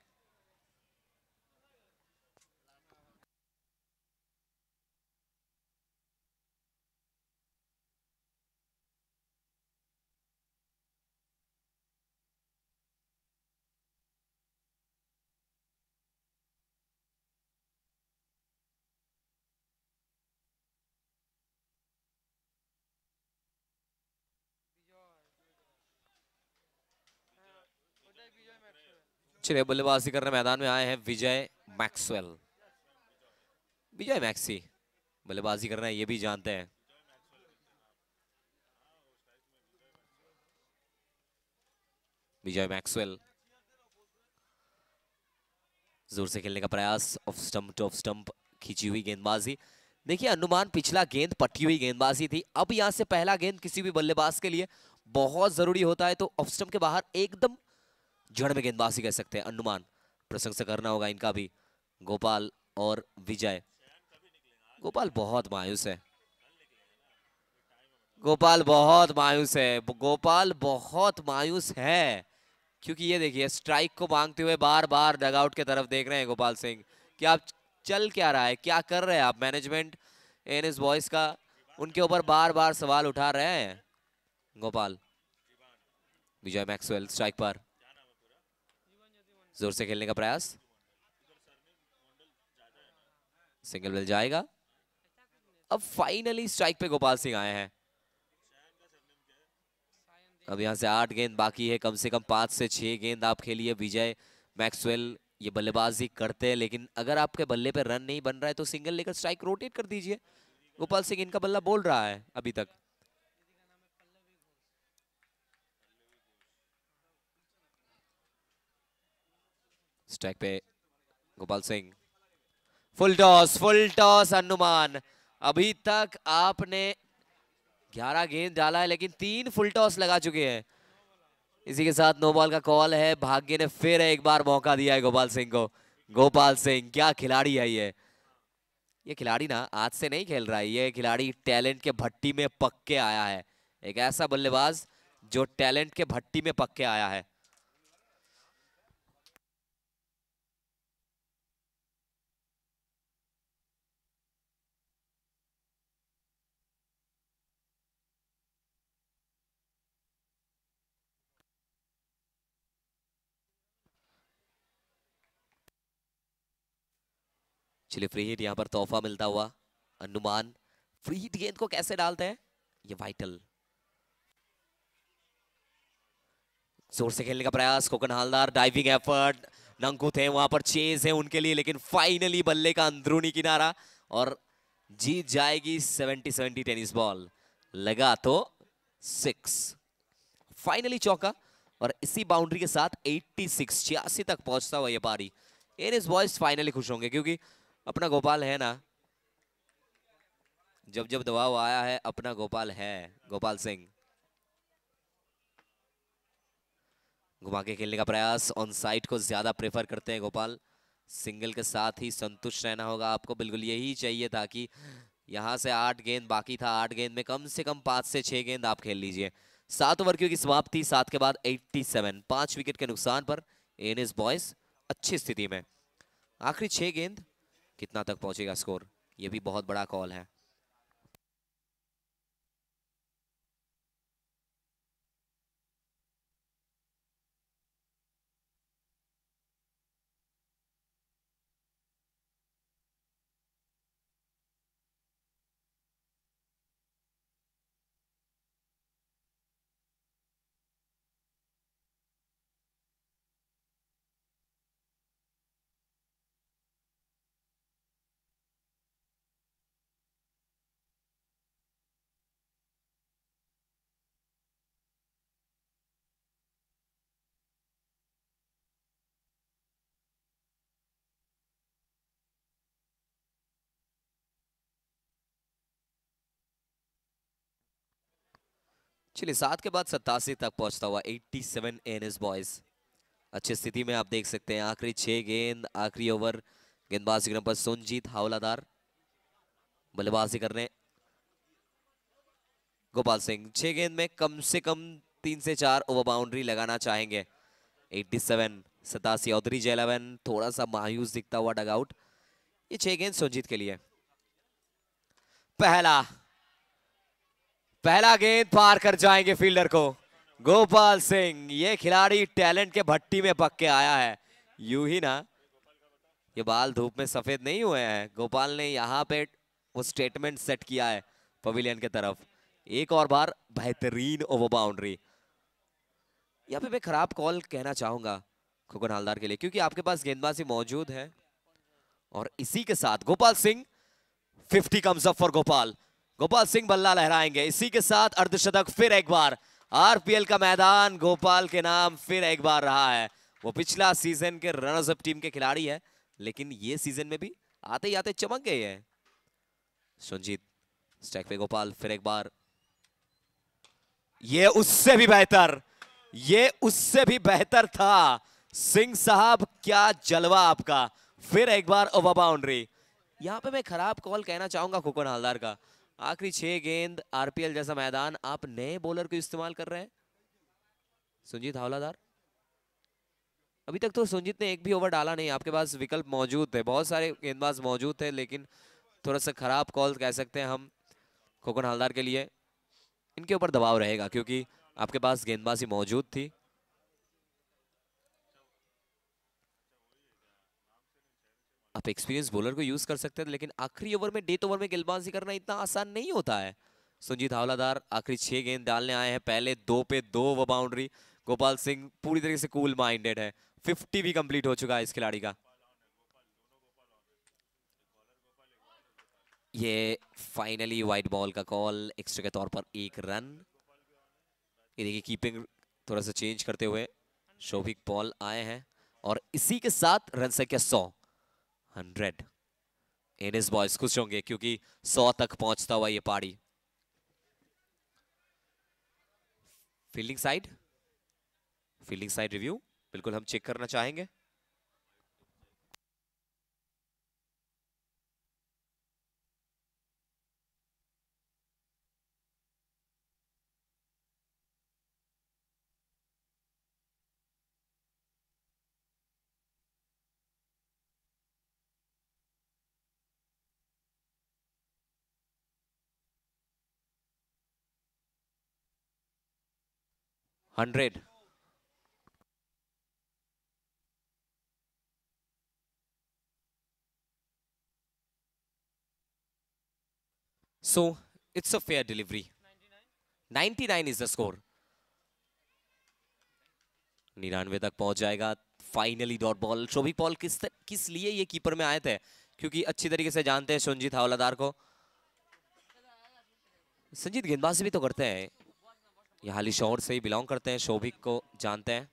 चलिए बल्लेबाजी करने मैदान में आए हैं विजय मैक्सवेल। विजय मैक्सी बल्लेबाजी करना है, ये भी जानते हैं। विजय मैक्सवेल जोर से खेलने का प्रयास, off stump two off stump, खींची हुई गेंदबाजी। देखिए अनुमान, पिछला गेंद पट्टी हुई गेंदबाजी थी, अब यहां से पहला गेंद किसी भी बल्लेबाज के लिए बहुत जरूरी होता है, तो ऑफ स्टंप के बाहर एकदम जड़ में गेंदबाजी कह सकते हैं। अनुमान प्रशंसा करना होगा इनका भी। गोपाल और विजय। गोपाल बहुत मायूस है, गोपाल बहुत मायूस है, गोपाल बहुत मायूस है, क्योंकि ये देखिए स्ट्राइक को मांगते हुए बार बार डगआउट की तरफ देख रहे हैं गोपाल सिंह। क्या आप चल क्या रहा है, क्या कर रहे हैं आप? मैनेजमेंट एनएस बॉयज का उनके ऊपर बार बार सवाल उठा रहे हैं गोपाल। विजय मैक्सवेल स्ट्राइक पर, जोर से खेलने का प्रयास, सिंगल मिल जाएगा। अब फाइनली स्ट्राइक पे गोपाल सिंह आए हैं। अब यहां से 8 गेंद बाकी है, कम से कम 5 से 6 गेंद आप खेलिए। विजय मैक्सवेल ये बल्लेबाजी करते हैं, लेकिन अगर आपके बल्ले पे रन नहीं बन रहा है तो सिंगल लेकर स्ट्राइक रोटेट कर दीजिए। गोपाल सिंह इनका बल्ला बोल रहा है अभी तक। स्ट्राइक पे गोपाल सिंह, फुल टॉस अनुमान। अभी तक आपने 11 गेंद डाला है, लेकिन 3 फुल टॉस लगा चुके हैं। इसी के साथ नो बॉल का कॉल है। भाग्य ने फिर एक बार मौका दिया है गोपाल सिंह को। गोपाल सिंह क्या खिलाड़ी है ये खिलाड़ी ना आज से नहीं खेल रहा है, ये खिलाड़ी टैलेंट के भट्टी में पक के आया है। एक ऐसा बल्लेबाज जो टैलेंट के भट्टी में पक के आया है। चलिए फ्री हिट यहाँ पर तोहफा मिलता हुआ। अनुमान फ्री हिट गेंद को कैसे डालते हैं, ये वाइटल। जोर से खेलने का प्रयास, कोकन हालदार डाइविंग एफर्ट, नंकू थे वहां पर, चेज है उनके लिए, लेकिन फाइनली बल्ले का अंदरूनी किनारा और जीत जाएगी 70-70 टेनिस बॉल। लगा तो 6, फाइनली चौका, और इसी बाउंड्री के साथ 86 तक पहुंचता हुआ ये पारी। एनएस बॉयज फाइनली खुश होंगे, क्योंकि अपना गोपाल है ना, जब जब दबाव आया है अपना गोपाल है, गोपाल सिंह। घुमा के खेलने का प्रयास, ऑन साइड को ज्यादा प्रेफर करते हैं गोपाल। सिंगल के साथ ही संतुष्ट रहना होगा आपको, बिल्कुल यही चाहिए था कि यहां से 8 गेंद बाकी था, 8 गेंद में कम से कम 5 से 6 गेंद आप खेल लीजिए। 7 ओवर की समाप्ति, 7 के बाद 87, 5 विकेट के नुकसान पर एनएस बॉयज अच्छी स्थिति में। आखिरी 6 गेंद कितना तक पहुंचेगा स्कोर, यह भी बहुत बड़ा कॉल है। चलिए 7 के बाद 87 तक पहुंचता हुआ 87 एनएस बॉयज अच्छी स्थिति में आप देख सकते हैं। आखिरी 6 गेंद, आखिरी ओवर, गेंदबाजी के नंबर सुनजीत हावलादार बल्लेबाजी करने गोपाल सिंह। 6 गेंद में कम से कम 3 से 4 ओवर बाउंड्री लगाना चाहेंगे। 87 87 औधरी जयलवन थोड़ा सा मायूस दिखता हुआ डगआउट। ये 6 गेंद सुनजीत के लिए। पहला गेंद पार कर जाएंगे फील्डर को गोपाल सिंह। ये खिलाड़ी टैलेंट के भट्टी में पक के आया है। यूं ही ना, ये बाल धूप में सफेद नहीं हुए हैं। गोपाल ने यहाँ पे वो स्टेटमेंट सेट किया है पवेलियन के तरफ। एक और बार बेहतरीन ओवर बाउंड्री। यहाँ पे मैं खराब कॉल कहना चाहूंगा, खुगन हालदार के लिए, क्योंकि आपके पास गेंदबाजी मौजूद है। और इसी के साथ Gopal Singh 50 comes up for Gopal. Gopal Singh बल्ला लहराएंगे। इसी के साथ अर्धशतक फिर एक बार। आरपीएल का मैदान गोपाल के नाम फिर एक बार रहा है। वो पिछला सीजन के रनर्स अप टीम के खिलाड़ी है, लेकिन ये सीजन में भी आते ही आते चमक गए हैं। संजीत स्ट्राइक पे गोपाल फिर एक बार। ये उससे भी बेहतर, ये उससे भी बेहतर था। सिंह साहब क्या जलवा आपका। फिर एक बार ओवर बाउंड्री। यहां पे मैं खराब कॉल कहना चाहूंगा खुगन हालदार का। आखिरी 6 गेंद, आरपीएल जैसा मैदान, आप नए बॉलर को इस्तेमाल कर रहे हैं। सुजीत हवलादार, अभी तक तो सुजीत ने एक भी ओवर डाला नहीं। आपके पास विकल्प मौजूद थे, बहुत सारे गेंदबाज मौजूद थे, लेकिन थोड़ा सा खराब कॉल कह सकते हैं हम खुगन हालदार के लिए। इनके ऊपर दबाव रहेगा क्योंकि आपके पास गेंदबाजी मौजूद थी। आप एक्सपीरियंस बॉलर को यूज कर सकते हैं, लेकिन आखिरी ओवर में, डेथ ओवर में गेंदबाजी करना इतना आसान नहीं होता है। सुजीत हावलादार आखिरी 6 गेंद डालने आए हैं। पहले 2 पे 2 वो बाउंड्री। गोपाल सिंह पूरी तरीके से कूल माइंडेड है। 50 भी कंप्लीट हो चुका है इस खिलाड़ी का। ये फाइनली वाइड बॉल का कॉल, एक्स्ट्रा के तौर पर 1 रन। ये देखिए कीपिंग थोड़ा सा चेंज करते हुए शोभिक पॉल आए हैं और इसी के साथ रन संख्या 100 एनएस बॉयज खुश होंगे क्योंकि 100 तक पहुंचता हुआ ये पारी। फील्डिंग साइड रिव्यू बिल्कुल हम चेक करना चाहेंगे। Hundred So it's a fair delivery. 99 is the score. 99 तक पहुंच जाएगा। Finally dot ball. Shobhik Paul किस लिए ये कीपर में आए थे, क्योंकि अच्छी तरीके से जानते हैं संजीत हावलादार को। संजीत गेंदबाजी भी तो करते हैं, ये हाली शहर से ही बिलोंग करते हैं, शोभिक को जानते हैं।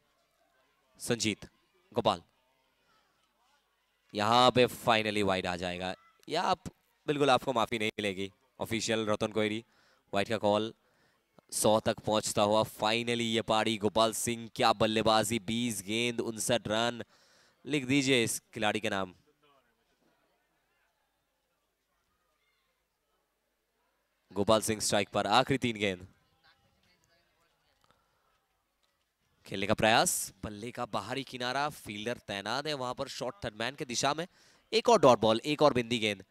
संजीत गोपाल यहाँ पे फाइनली वाइड आ जाएगा, या आप बिल्कुल आपको माफी नहीं मिलेगी। ऑफिशियल रतन कोहरी वाइड का कॉल। 100 तक पहुंचता हुआ फाइनली ये पारी। गोपाल सिंह क्या बल्लेबाजी, 20 गेंद 59 रन। लिख दीजिए इस खिलाड़ी के नाम। गोपाल सिंह स्ट्राइक पर, आखिरी 3 गेंद। खेलने का प्रयास, बल्ले का बाहरी किनारा, फील्डर तैनात है वहां पर शॉर्ट थर्ड मैन के दिशा में। एक और डॉट बॉल, एक और बिंदी गेंद।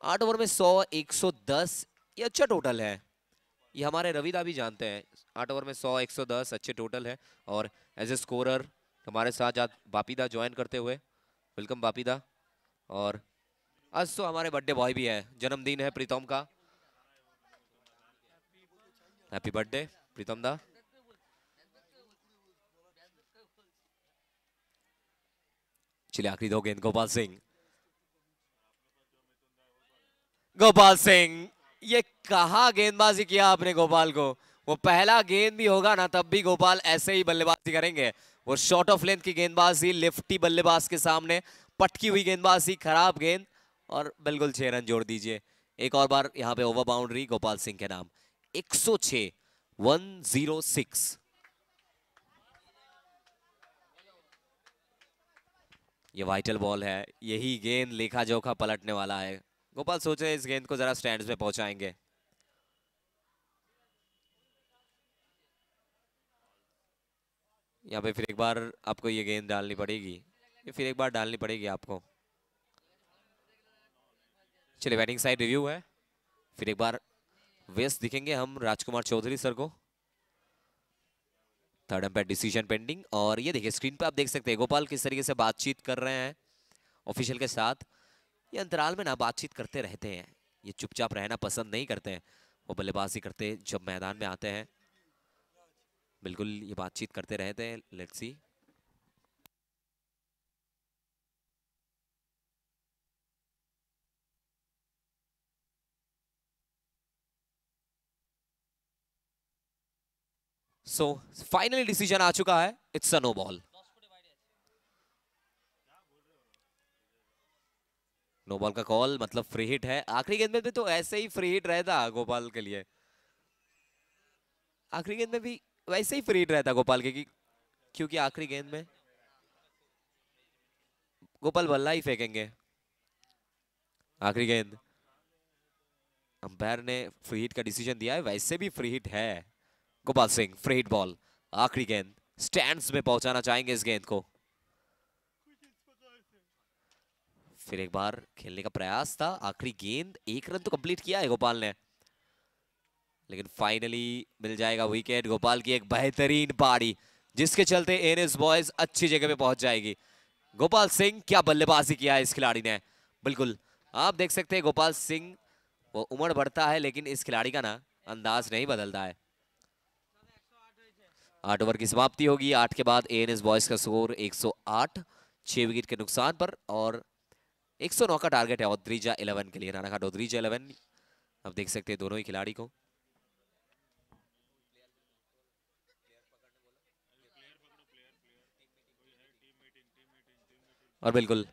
8 ओवर में 100, 110 ये अच्छा टोटल है। ये हमारे रविदा भी जानते हैं। 8 ओवर में 100, 110 अच्छे टोटल है। और एज ए स्कोरर हमारे साथ आज बापीदा ज्वाइन करते हुए, वेलकम बापीदा। और आज तो हमारे बर्थडे बॉय भी है, जन्मदिन है प्रीतम का। हैप्पी बर्थडे प्रीतम दा। चलिए आखिरी 2 गेंद। गोपाल सिंह ये कहा गेंदबाजी किया आपने गोपाल को। वो पहला गेंद भी होगा ना तब भी गोपाल ऐसे ही बल्लेबाजी करेंगे। वो शॉर्ट ऑफ लेंथ की गेंदबाजी, लेफ्टी बल्लेबाज के सामने पटकी हुई गेंदबाजी, खराब गेंद और बिल्कुल 6 रन जोड़ दीजिए। एक और बार यहाँ पे ओवर बाउंड्री गोपाल सिंह के नाम। 106 106। ये वाइटल बॉल है, यही गेंद लेखा जोखा पलटने वाला है। गोपाल सोच रहे इस गेंद को जरा स्टैंड्स में पहुंचाएंगे। यहाँ पे फिर एक बार आपको ये गेंद डालनी पड़ेगी, ये फिर एक बार डालनी पड़ेगी आपको। चलिए बैटिंग साइड रिव्यू है। फिर एक बार व्यस्त दिखेंगे हम राजकुमार चौधरी सर को। Third umpire decision pending. और ये देखिए स्क्रीन पे आप देख सकते हैं गोपाल किस तरीके से बातचीत कर रहे हैं ऑफिशियल के साथ। ये अंतराल में ना बातचीत करते रहते हैं, ये चुपचाप रहना पसंद नहीं करते हैं। वो बल्लेबाजी करते जब मैदान में आते हैं, बिल्कुल ये बातचीत करते रहते हैं। Let's see. So finally decision आ चुका है, it's a no ball. No ball का कॉल मतलब फ्री हिट है। आखिरी गेंद में भी तो ऐसे ही फ्री हिट रहता गोपाल के लिए, आखिरी गेंद में भी वैसे ही फ्री हिट रहता गोपाल के, क्योंकि आखिरी गेंद में गोपाल बल्ला ही फेंकेंगे। आखिरी गेंद अंपायर ने फ्री हिट का डिसीजन दिया है, वैसे भी फ्री हिट है। Gopal Singh free hit ball, आखिरी गेंद स्टैंड्स में पहुंचाना चाहेंगे इस गेंद को। फिर एक बार खेलने का प्रयास था, आखिरी गेंद, 1 रन तो कंप्लीट किया है गोपाल ने, लेकिन फाइनली मिल जाएगा विकेट। गोपाल की एक बेहतरीन पारी जिसके चलते एनएस बॉयज अच्छी जगह पे पहुंच जाएगी। गोपाल सिंह, क्या बल्लेबाजी किया है इस खिलाड़ी ने। बिल्कुल आप देख सकते हैं गोपाल सिंह, वो उम्र बढ़ता है लेकिन इस खिलाड़ी का ना अंदाज नहीं बदलता है। 8 ओवर की समाप्ति होगी। 8 के बाद एएनएस बॉयज का स्कोर 108, 6 विकेट के नुकसान पर, और 109 का टारगेट है ओद्रिजा 11 के लिए, रानाघाट ओद्रिजा 11। अब देख सकते हैं दोनों ही खिलाड़ी को। और बिल्कुल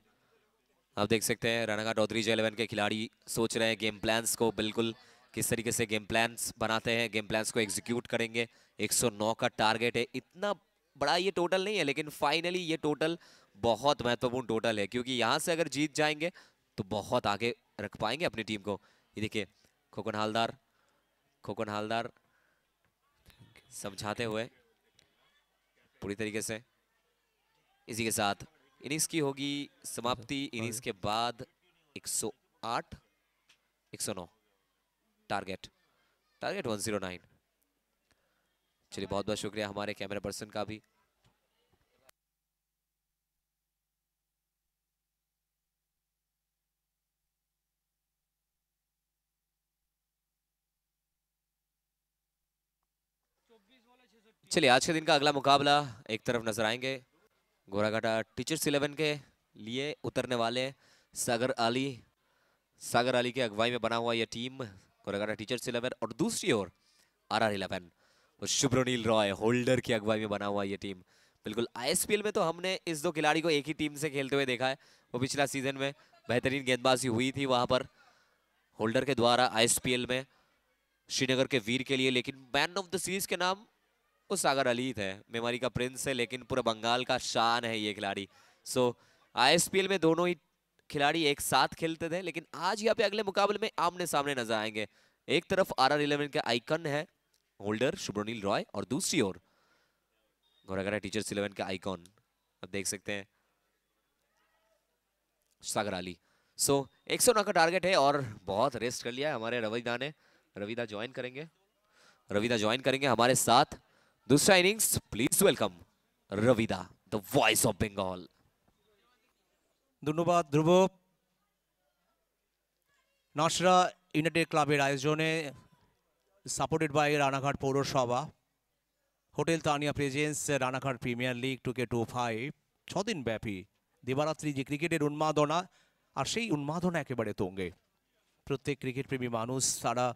आप देख सकते हैं रानाघाट ओद्रिजा 11 के खिलाड़ी सोच रहे हैं गेम प्लान्स को, बिल्कुल किस तरीके से गेम प्लान्स बनाते हैं, गेम प्लान्स को एग्जीक्यूट करेंगे। 109 का टारगेट है, इतना बड़ा ये टोटल नहीं है, लेकिन फाइनली ये टोटल बहुत महत्वपूर्ण टोटल है, क्योंकि यहाँ से अगर जीत जाएंगे तो बहुत आगे रख पाएंगे अपनी टीम को। ये देखिए खोकन हालदार समझाते हुए पूरी तरीके से। इसी के साथ इनिंग्स की होगी समाप्ति। इनिंग्स के बाद 108, 109 टारगेट 109। चलिए बहुत बहुत शुक्रिया हमारे कैमरा पर्सन का भी। चलिए आज के दिन का अगला मुकाबला एक तरफ नजर आएंगे। गोराघाटा टीचर्स 11 के लिए उतरने वाले सागर अली के अगुवाई में बना हुआ यह टीम गोराघाटा टीचर्स 11, और दूसरी ओर आरआर 11 और शुभ्रनील रॉय होल्डर की अगुवाई में बना हुआ यह टीम। बिल्कुल आईएसपीएल में तो हमने इस दो खिलाड़ी को एक ही टीम से खेलते हुए देखा है। वो पिछला सीजन में बेहतरीन गेंदबाजी हुई थी वहां पर होल्डर के द्वारा आईएसपीएल में श्रीनगर के वीर के लिए, लेकिन मैन ऑफ द सीरीज के नाम वो सागर अली है, मेमोरी का प्रिंस है, लेकिन पूरे बंगाल का शान है ये खिलाड़ी। सो आईएसपीएल में दोनों ही खिलाड़ी एक साथ खेलते थे, लेकिन आज यहाँ पे अगले मुकाबले में आमने सामने नजर आएंगे। एक तरफ आरआर 11 के आइकन है होल्डर शुभ्रनील रॉय, और दूसरी ओर गोराघाटा टीचर्स 11 का आइकॉन अब देख सकते हैं सागर अली। सो 109 का टारगेट है और बहुत रेस्ट कर लिया है हमारे रविदा ने। रविदा ज्वाइन करेंगे हमारे साथ। दूसरा innings, please welcome Ravida, the voice of Bengal. ধন্যবাদ ধ্রুব। নশরা ইউনাইটেড ক্লাবের আয়োজনে সাপোর্টেড বাই রানাঘাট পৌরসভা, hotel Tania presence, Ranaghat premier league 2K25 6 দিন ব্যাপী দিবারাত্রি যে ক্রিকেটের উন্মাদনা, আর সেই উন্মাদনা একেবারে তুঙ্গে। প্রত্যেক ক্রিকেট প্রেমী মানুষ তারা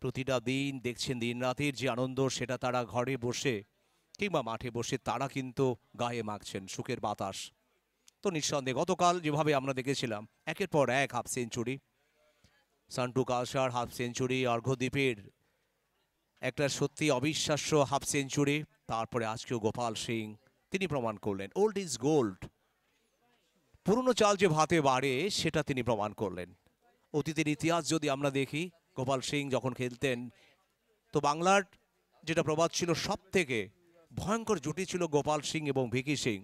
প্রতিটা দিন দেখছেন দিন রাতের যে আনন্দ, সেটা তারা ঘরে বসে কিংবা মাঠে বসে তারা কিন্তু গায়ে মাখছেন সুখের বাতাস। তো নিঃসন্দেহে গতকাল যেভাবে আমরা দেখেছিলাম একের পর এক half century, Santu কালসার half century, অর্ঘদ্বীপের একটা সত্যি অবিশ্বাস্য হাফ সেঞ্চুরি, তারপরে আজকেও গোপাল সিং তিনি প্রমাণ করলেন ওল্ড ইজ গোল্ড। পুরনো চাল যে ভাতে বাড়ে সেটা তিনি প্রমাণ করলেন। অতীতের ইতিহাস যদি আমরা দেখি, গোপাল সিং যখন খেলতেন তো বাংলার যেটা প্রবাদ ছিল সব থেকে ভয়ঙ্কর জুটি ছিল গোপাল সিং এবং ভিকি সিং।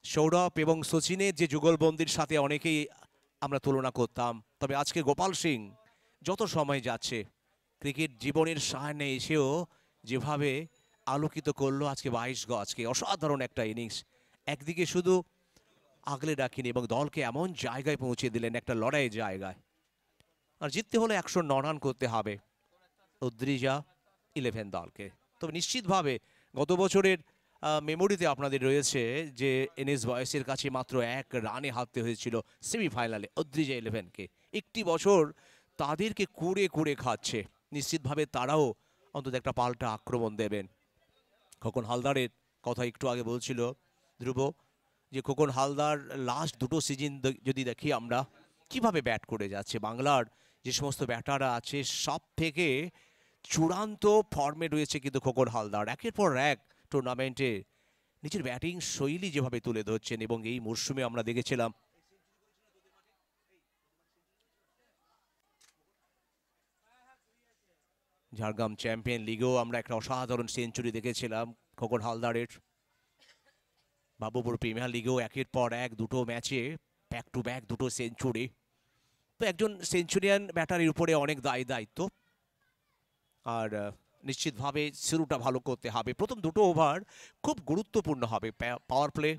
সৌরভ এবং সচিনের যে যুগলবন্দির সাথে অনেকেই আমরা তুলনা করতাম, তবে আজকে গোপাল সিং যত সময় যাচ্ছে ক্রিকেট জীবনের সামনে এসেও যেভাবে আলোকিত করলো আজকে 22 গজকে, অসাধারণ একটা ইনিংস। একদিকে শুধু আগলে রাখিনি এবং দলকে এমন জায়গায় পৌঁছে দিলেন, একটা লড়াইয়ের জায়গায়। আর জিততে হলে 109 রান করতে হবে ওদ্রিজা 11 দলকে। তবে নিশ্চিতভাবে গত বছরের মেমোরিতে আপনাদের রয়েছে যে এনএস বয়েসের কাছে মাত্র 1 রানে হারতে হয়েছিল সেমিফাইনালে ওদ্রিজা 11কে। একটি বছর তাদেরকে কুড়ে কুড়ে খাচ্ছে। নিশ্চিতভাবে তারাও অন্তত একটা পাল্টা আক্রমণ দেবেন। খোকন হালদারের কথা একটু আগে বলছিল ধ্রুব, যে খোকন হালদার লাস্ট দুটো সিজন যদি দেখি আমরা কিভাবে ব্যাট করে যাচ্ছে, বাংলার যে সমস্ত ব্যাটাররা আছে সব থেকে চূড়ান্ত ফর্মে রয়েছে কিন্তু খোকন হালদার। একের পর এক টুর্নামেন্টে নিজের ব্যাটিং শৈলী যেভাবে তুলে ধরছেন, এবং এই মরশুমে আমরা দেখেছিলাম ঝাড়গ্রাম চ্যাম্পিয়ন লিগেও আমরা একটা অসাধারণ সেঞ্চুরি দেখেছিলাম খোকন হালদারের। বাবুপুর প্রিমিয়ার লিগেও একের পর এক দুটো ম্যাচে ব্যাক টু ব্যাক দুটো সেঞ্চুরি। তো একজন সেঞ্চুরিয়ান ব্যাটারের উপরে অনেক দায়িত্ব, আর নিশ্চিতভাবে শুরুটা ভালো করতে হবে। প্রথম দুটো ওভার খুব গুরুত্বপূর্ণ হবে। পাওয়ার প্লে,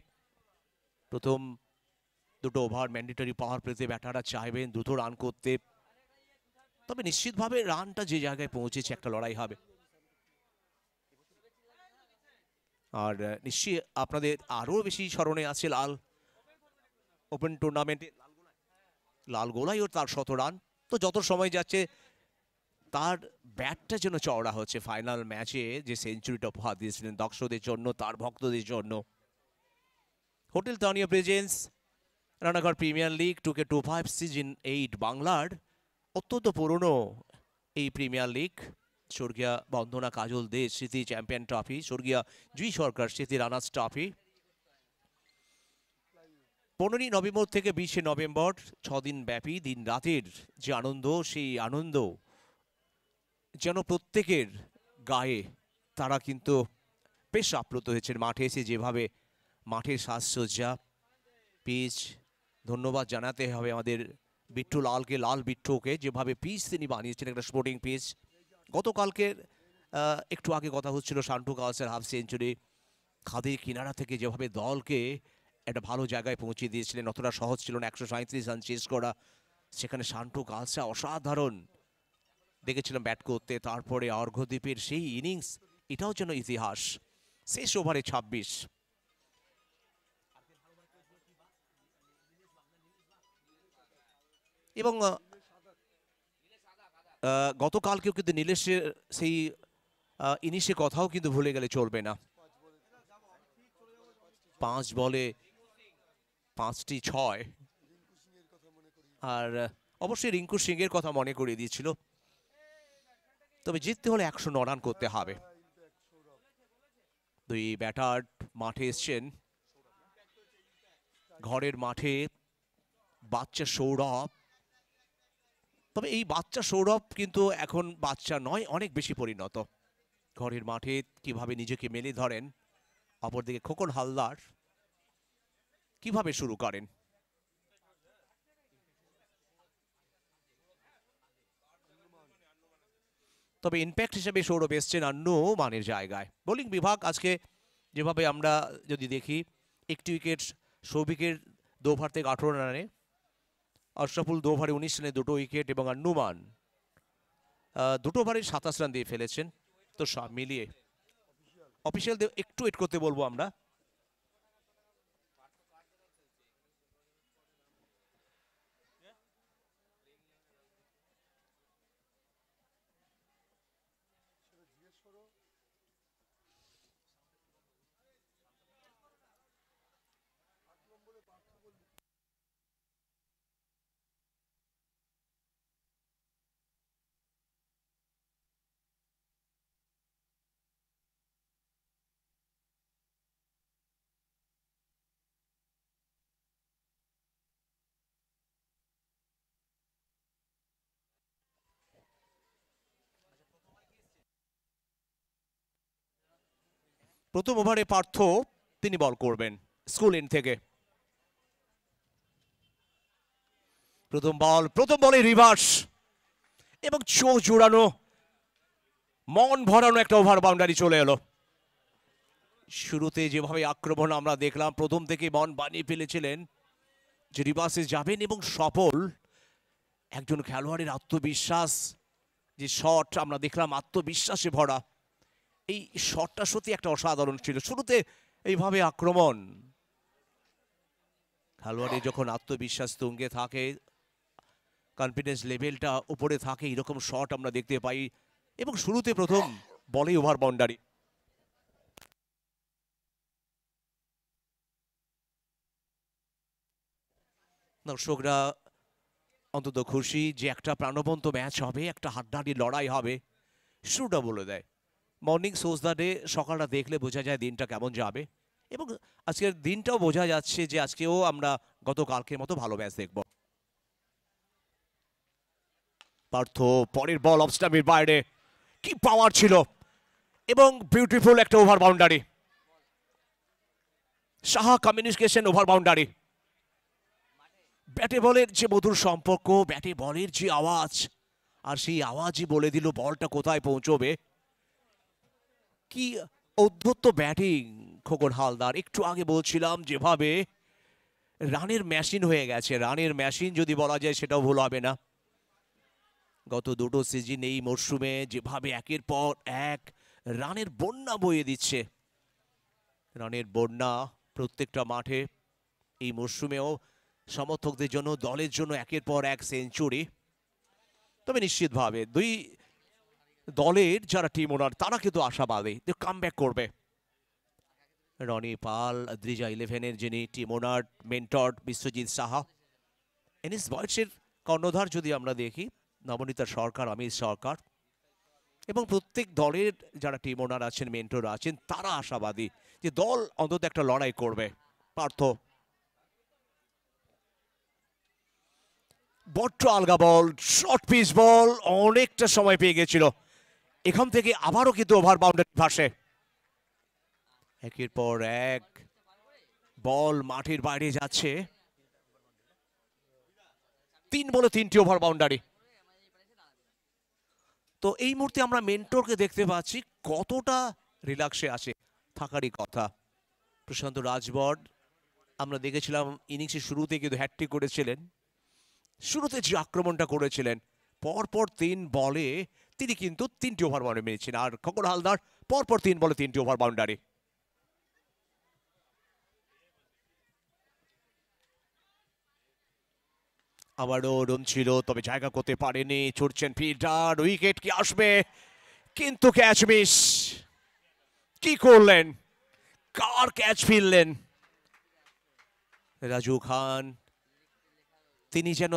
প্রথম দুটো ওভার ম্যান্ডেটরি পাওয়ার প্লেতে ব্যাটাররা চাইবেন দ্রুত রান করতে, তবে নিশ্চিতভাবে রানটা যে জায়গায় পৌঁছেছে একটা লড়াই হবে। আর নিশ্চয়ই আপনাদের আরও বেশি স্মরণে আছে লাল ওপেন টুর্নামেন্টে লালগোলাই ওর তার 100 রান। তো যত সময় যাচ্ছে তার ব্যাটটা যেন চওড়া হচ্ছে। ফাইনাল ম্যাচে যে সেঞ্চুরিটা উপহার দিয়েছিলেন দর্শকদের জন্য, তার ভক্তদের জন্য। Hotel Tania presence Ranaghat premier league 2K25 season 8 বাংলার অত্যন্ত পুরনো এই প্রিমিয়ার লিগ। স্বর্গীয় বন্দনা কাজল দে স্মৃতি চ্যাম্পিয়ন ট্রফি, স্বর্গীয় জি সরকার স্মৃতি রানার্স ট্রফি। 15ই নভেম্বর থেকে 20শে নভেম্বর 6 দিন ব্যাপী দিন রাতের যে আনন্দ, সেই আনন্দ যেন প্রত্যেকের গায়ে তারা কিন্তু বেশ আপ্লুত হয়েছেন মাঠে এসে। যেভাবে মাঠের সাজসজ্জা, পিচ, ধন্যবাদ জানাতে হবে আমাদের বিট্টু লালকে, লাল বিট্টুকে, যেভাবে পিচ তিনি বানিয়েছেন একটা স্পোর্টিং পিচ। গতকালকে একটু আগে কথা হচ্ছিল শান্টু কালসের হাফ সেঞ্চুরি, খাদের কিনারা থেকে যেভাবে দলকে একটা ভালো জায়গায় পৌঁছে দিয়েছিলেন, অতটা সহজ ছিল না 137 রান চেস করা। সেখানে শান্টু কালসা অসাধারণ দেখেছিলাম ব্যাট করতে। তারপরে অর্ঘ্যদ্বীপের সেই ইনিংস, এটাও যেন ইতিহাস। শেষ ওভারে 26। এবং গতকালকেও কিন্তু নীলেশের সেই ইনিংসের কথাও কিন্তু ভুলে গেলে চলবে না। 5 বলে 5টি 6, আর অবশ্যই রিঙ্কু সিং এর কথা মনে করিয়ে দিয়েছিল। তবে জিততে হলে 109 রান করতে হবে। দুই ব্যাটার মাঠে এসছেন, ঘরের মাঠে বাচ্চা সৌরভ। তবে এই বাচ্চা সৌরভ কিন্তু এখন বাচ্চা নয়, অনেক বেশি পরিণত। ঘরের মাঠে কিভাবে নিজেকে মেলে ধরেন, অপরদিকে খোকন হালদার কিভাবে শুরু করেন। তবে ইম্প্যাক্ট হিসেবে সৌরভ এসছেন আন্নুমানের জায়গায়। বোলিং বিভাগ আজকে যেভাবে আমরা যদি দেখি, একটি উইকেট সৌভিকের 2 ওভার থেকে 18 রানে, আশরাফুল 2 ওভারে 19 রানে 2টো উইকেট, এবং আন্নুমান 2 ওভারে 27 রান দিয়ে ফেলেছেন। তো সব মিলিয়ে অফিসিয়ালদের একটু ওয়েট করতে বলবো আমরা। প্রথম ওভারে পার্থ তিনি বল করবেন স্কুল এন্ড থেকে। প্রথম বলে রিভার্স, এবং চোখ জোড়ানো, মন ভরানো একটা ওভার বাউন্ডারি চলে এলো। শুরুতে যেভাবে আক্রমণ আমরা দেখলাম, প্রথম থেকে মন বানিয়ে ফেলেছিলেন যে রিভার্সে যাবেন, এবং সফল। একজন খেলোয়াড়ের আত্মবিশ্বাস, যে শট আমরা দেখলাম আত্মবিশ্বাসে ভরা, এই শটটা সত্যি একটা অসাধারণ ছিল। শুরুতে এইভাবে আক্রমণ, খেলোয়াড়ের যখন আত্মবিশ্বাস তুঙ্গে থাকে, কনফিডেন্স লেভেলটা উপরে থাকে, এরকম শট আমরা দেখতে পাই এবং শুরুতে প্রথম বলে ওভার বাউন্ডারি। দর্শকরা অন্তত খুশি যে একটা প্রাণবন্ত ম্যাচ হবে, একটা হাড্ডাহাড্ডি লড়াই হবে, শুরুটা বলে দেয়। মর্নিং সোজ দ্য ডে, সকালটা দেখলে বোঝা যায় দিনটা কেমন যাবে, এবং আজকের দিনটাও বোঝা যাচ্ছে যে আজকেও আমরা গতকালকের মতো ভালো ম্যাচ দেখব। পার্থ পরের বল অফ স্টাম্পের বাইরে, কি পাওয়ার ছিল, এবং বিউটিফুল একটা over boundary. Saha communication over boundary. ব্যাটে বলের যে মধুর সম্পর্ক, ব্যাটে বলের যে আওয়াজ, আর সেই আওয়াজই বলে দিল বলটা কোথায় পৌঁছবে। কি অদ্ভুত ব্যাটিং খোকন হালদার। একটু আগে বলছিলাম যেভাবে রানের মেশিন হয়ে গেছে, রানের মেশিন যদি বলা যায় সেটাও ভুল হবে না। গত দুটো সিজন এই মরশুমে যেভাবে একের পর এক রানের বন্যা বয়ে দিচ্ছে, রানের বন্যা প্রত্যেকটা মাঠে। এই মরশুমেও সমর্থকদের জন্য, দলের জন্য একের পর এক সেঞ্চুরি। তবে নিশ্চিতভাবে দুই দলের যারা টিম ওনার তারা কিন্তু আশাবাদী যে কামব্যাক করবে। রনি পাল, দ্রিজা ইলেভেনের যিনি team owner, mentor Biswajit Saha, NS বয়েজের কর্ণধার যদি আমরা দেখি নবনীতা সরকার, অমিত সরকার, এবং প্রত্যেক দলের যারা টিম ওনার আছেন, মেন্টর আছেন, তারা আশাবাদী যে দল অন্তত একটা লড়াই করবে। পার্থ বড্ড আলগা বল, শর্ট পিচ বল, অনেকটা সময় পেয়ে গেছিল। এখান থেকে আবারও কিন্তু ওভার বাউন্ডারি ভাসে। একের পর এক বল মাঠের বাইরে যাচ্ছে। 3 বলে 3টি ওভার বাউন্ডারি। তো এই মুহূর্তে আমরা মেন্টরকে দেখতে পাচ্ছি কতটা রিল্যাক্সে আছে, থাকারই কথা। প্রশান্ত রাজবর আমরা দেখেছিলাম ইনিংসের শুরুতে কিন্তু হ্যাটট্রিক করেছিলেন, শুরুতে যে আক্রমণটা করেছিলেন, পরপর 3 বলে তিনি কিন্তু 3টি ওভার বাউন্ডারি মেরেছেন। আর খোকন হালদার পরপর 3 বলে 3টি ওভার বাউন্ডারি। আবারও রন ছিল, তবে জায়গা করতে পারেনি, ছুটছেন ফিল্ডার, উইকেট কি আসবে, কিন্তু ক্যাচ মিস। কি করলেন, কার ক্যাচ ফিরলেন রাজু খান। তিনি যেন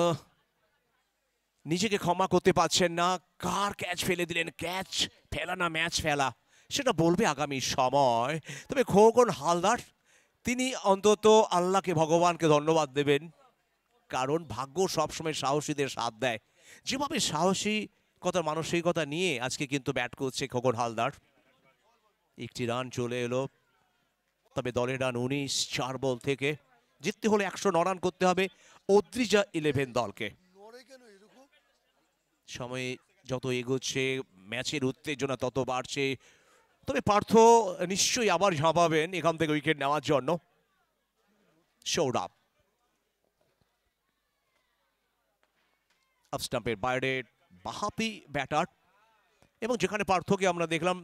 নিজেকে ক্ষমা করতে পারছেন না, কার ক্যাচ ফেলে দিলেন। ক্যাচ ফেলা না ম্যাচ ফেলা সেটা বলবে আগামী সময়। তবে খোকন হালদার তিনি অন্তত আল্লাহকে, ভগবানকে ধন্যবাদ দেবেন, কারণ ভাগ্য সবসময় সাহসীদের সাথ দেয়। যেভাবে সাহসিকতার মানসিকতা নিয়ে আজকে কিন্তু ব্যাট করছে খোকন হালদার। একটি রান চলে এলো, তবে দলের রান 19, 4 বল থেকে। জিততে হলে 109 রান করতে হবে অদ্রিজা 11 দলকে। সময় যত এগোচ্ছে ম্যাচের উত্তেজনা তত বাড়ছে। তবে পার্থ নিশ্চয়ই আবার ঝাঁপাবেন এখান থেকে উইকেট নেওয়ার জন্য। সৌরভ অফ স্টাম্পের বাইরে, বাহাতি ব্যাটার, এবং যেখানে পার্থকে আমরা দেখলাম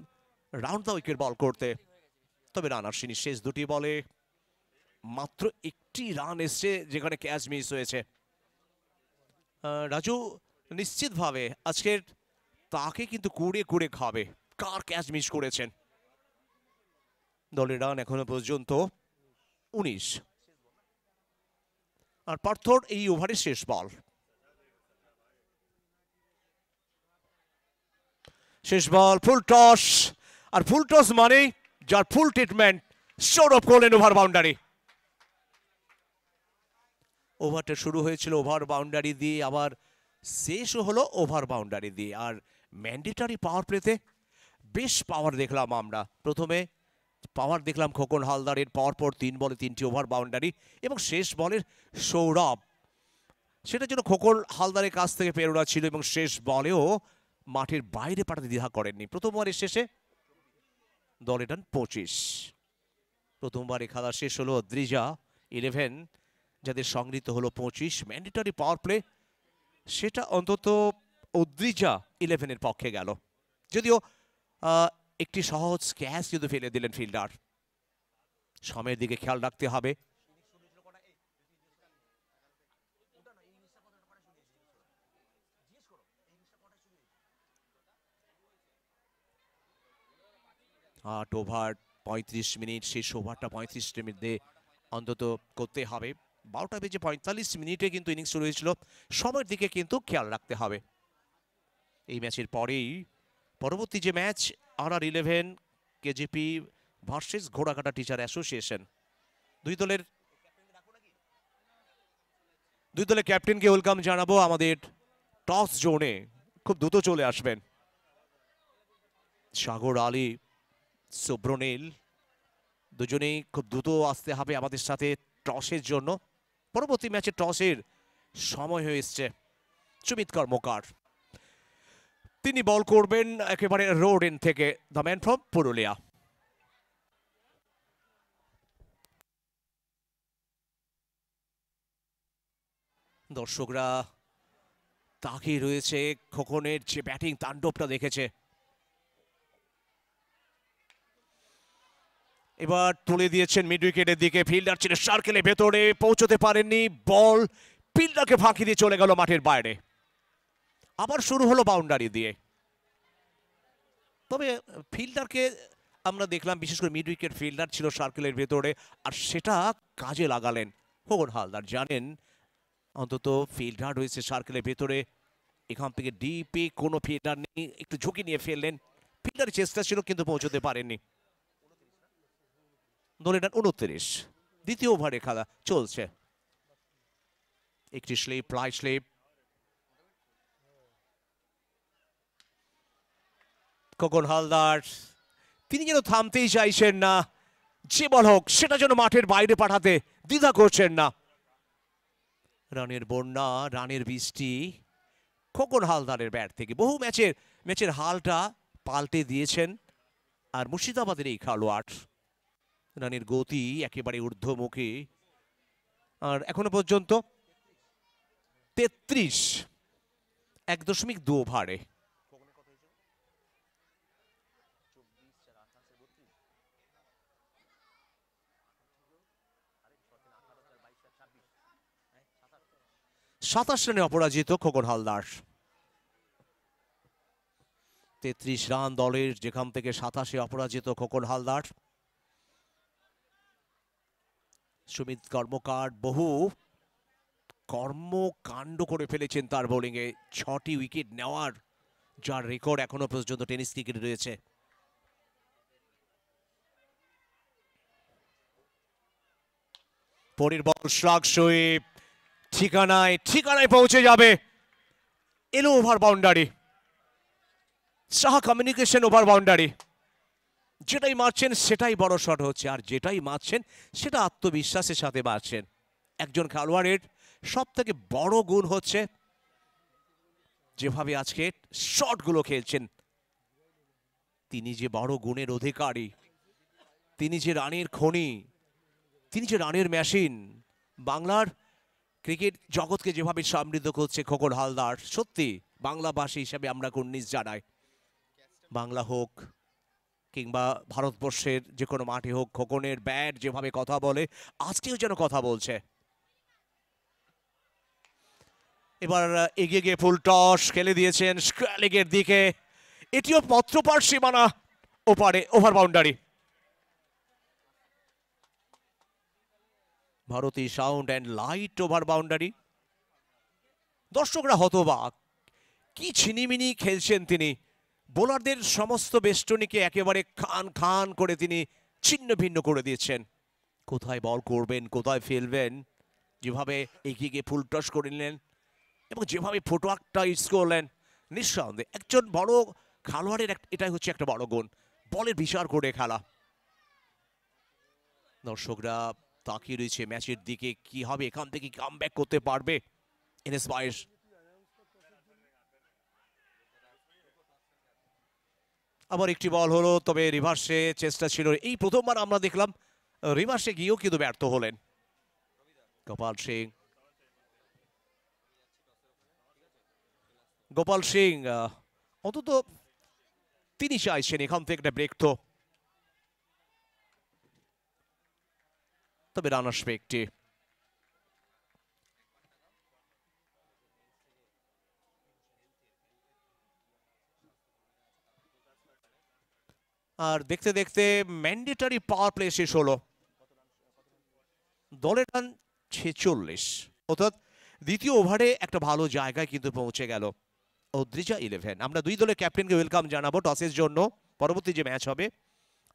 রাউন্ড দ্য উইকেট বল করতে। তবে রান আসেনি শেষ দুটি বলে, মাত্র একটি রান এসছে যেখানে ক্যাচ মিস হয়েছে। রাজু নিশ্চিতভাবে আজকের তাকে কিন্তু কুড়ে কুড়ে খাবে, কার ক্যাচ মিস করেছেন। দলের রান এখনো পর্যন্ত 19। আর পার্থর এই ওভারের শেষ বল, শেষ বল, ফুল টস। আর ফুল টস মানে যার ফুল ট্রিটমেন্ট, সৌরভ করলেন ওভার বাউন্ডারি। ওভারটা শুরু হয়েছিল ওভার বাউন্ডারি দিয়ে, আবার শেষও হলো ওভার বাউন্ডারি দিয়ে। আর ম্যান্ডেটারি পাওয়ার প্লেতে বেশ পাওয়ার দেখলাম আমরা। প্রথমে পাওয়ার দেখলাম খোকন হালদারের, পরপর 3 বলে 3টি ওভার বাউন্ডারি, এবং শেষ বলের সৌরভ, সেটার জন্য খোকন হালদারের কাছ থেকে প্রেরণা ছিল, এবং শেষ বলেও মাঠের বাইরে পাঠাতে দ্বিধা করেননি। প্রথম ওভারের শেষে দলের রান 25। প্রথমবারে খেলা শেষ হলো দ্রিজা 11, যাদের সংগৃহীত হলো 25। ম্যান্ডেটরি পাওয়ার প্লে সেটা অন্তত দ্রিজা 11-এর পক্ষে গেল, যদিও একটি সহজ ক্যাচ কিন্তু ফেলে দিলেন ফিল্ডার। সময়ের দিকে খেয়াল রাখতে হবে। 8 ওভার 35 মিনিট, শেষ ওভারটা 35 মিনিটে অন্তত করতে হবে। 12টা বেজে 45 মিনিটে কিন্তু ইনিংস শুরু হয়েছিল, সময়ের দিকে কিন্তু খেয়াল রাখতে হবে। এই ম্যাচের পরেই পরবর্তী যে ম্যাচ RR11 কেজিপি ভার্সেস ঘোড়াঘাটা টিচার অ্যাসোসিয়েশন, দুই দলের ক্যাপ্টেনকে ওয়েলকাম জানাবো আমাদের টস জোনে। খুব দ্রুত চলে আসবেন সাগর আলী, সুব্রনীল, দুজনেই খুব দ্রুত আসতে হবে আমাদের সাথে টসের জন্য। পরবর্তী ম্যাচে টসের সময় হয়ে এসছে। সুমিত কর্মকার তিনি বল করবেন একেবারে রোড এন্ড থেকে, দ্য ম্যান ফ্রম পুরুলিয়া। দর্শকরা তাকিয়ে রয়েছে খোকনের যে ব্যাটিং তাণ্ডবটা দেখেছে। এবার তুলে দিয়েছেন মিড উইকেটের দিকে, ফিল্ডার ছিল সার্কেলের ভেতরে, পৌঁছতে পারেননি, বল ফিল্ডারকে ফাঁকি দিয়ে চলে গেল মাঠের বাইরে। আবার শুরু হলো বাউন্ডারি দিয়ে। তবে ফিল্ডারকে আমরা দেখলাম, বিশেষ করে মিড উইকেট ফিল্ডার ছিল সার্কেলের ভেতরে, আর সেটা কাজে লাগালেন খোকন হালদার। জানেন অন্তত ফিল্ডার রয়েছে সার্কেলের ভেতরে, এখান থেকে ডিপে কোনো ফিল্ডার নেই, একটু ঝুঁকি নিয়ে ফেললেন। ফিল্ডারের চেষ্টা ছিল কিন্তু পৌঁছতে পারেননি। দলের রান 29, দ্বিতীয় ওভারে খেলা চলছে। একটি slip, fly slip, Khokan Haldar তিনি যেন থামতেই চাইছেন না, যে বল হোক সেটা যেন মাঠের বাইরে পাঠাতে দ্বিধা করছেন না। রানের বন্যা, রানের বৃষ্টি খোকন হালদারের ব্যাট থেকে বহু ম্যাচের হালটা পাল্টে দিয়েছেন। আর মুর্শিদাবাদের এই খেলোয়াড়, রানের গতি একেবারে ঊর্ধ্বমুখী। আর এখনো পর্যন্ত 33, 1.2 ওভারে। সাতাশ রানে অপরাজিত খোকন হালদার। 33 রান দলের, যেখান থেকে 27-এ অপরাজিত খোকন হালদার। সুমিত কর্মকার বহু কর্মকাণ্ড করে ফেলেছেন তার বোলিংয়ে, 6টি উইকেট নেওয়ার যার রেকর্ড এখনো পর্যন্ত টেনিস ক্রিকেটে রয়েছে। পরের বল স্ট্রাক সুইপ, ঠিকানায় পৌঁছে যাবে। এলো over boundary, Saha communication over boundary. যেটাই মারছেন সেটাই বড় শট হচ্ছে, আর যেটাই মারছেন সেটা আত্মবিশ্বাসের সাথে মারছেন। একজন খেলোয়াড়ের সব থেকে বড় গুণ হচ্ছে যেভাবে আজকে শটগুলো খেলছেন। তিনি যে বড় গুণের অধিকারী, তিনি যে রানের খনি, তিনি যে রানের মেশিন। বাংলার ক্রিকেট জগৎকে যেভাবে সমৃদ্ধ করছে খোকন হালদার, সত্যি বাংলাভাষী হিসাবে আমরা কুর্নিশ জানাই। বাংলা হোক কিংবা ভারতবর্ষের যে কোনো মাঠে হোক, খোকনের ব্যাট যেভাবে কথা বলে, আজকেও যেন কথা বলছে। এবার এগিয়ে গিয়ে ফুল টস খেলে দিয়েছেন স্কয়ার লেগের দিকে, এটিও পত্রপাড় সীমানা ওপারে, over boundary. Bharati sound and light over boundary. দর্শকরা হতবাক, কি ছিনিমিনি খেলছেন তিনি। বোলারদের সমস্ত বেষ্টনীকে একেবারে খান খান করে তিনি ছিন্ন ভিন্ন করে দিয়েছেন। কোথায় বল করবেন, কোথায় ফেলবেন, যেভাবে এগিয়ে গিয়ে ফুল টস করে নিলেন এবং যেভাবে ফুটওয়ার্কটা ইউজ করলেন, নিঃসন্দেহে একজন বড় খেলোয়াড়ের এটাই হচ্ছে একটা বড় গুণ, বলের বিচার করে খেলা। দর্শকরা তাকিয়ে রয়েছে ম্যাচের দিকে, কি হবে, এখান থেকে কামব্যাক করতে পারবে NS 22। আবার একটি বল হলো, তবে রিভার্সে চেষ্টা ছিল, এই প্রথমবার আমরা দেখলাম রিভার্সে গিয়েও কিন্তু ব্যর্থ হলেন গোপাল সিং। অন্তত তিনি চাইছেন এখান থেকে একটা ব্রেক, তবে রান আসবে একটি। আর দেখতে দেখতে ম্যান্ডেটরি পাওয়ার প্লে শেষ হলো। দলের রান 46, অর্থাৎ দ্বিতীয় ওভারে একটা ভালো জায়গায় কিন্তু পৌঁছে গেল অদ্রিজা 11। আমরা দুই দলের ক্যাপ্টেনকে ওয়েলকাম জানাবো টসের জন্য। পরবর্তী যে ম্যাচ হবে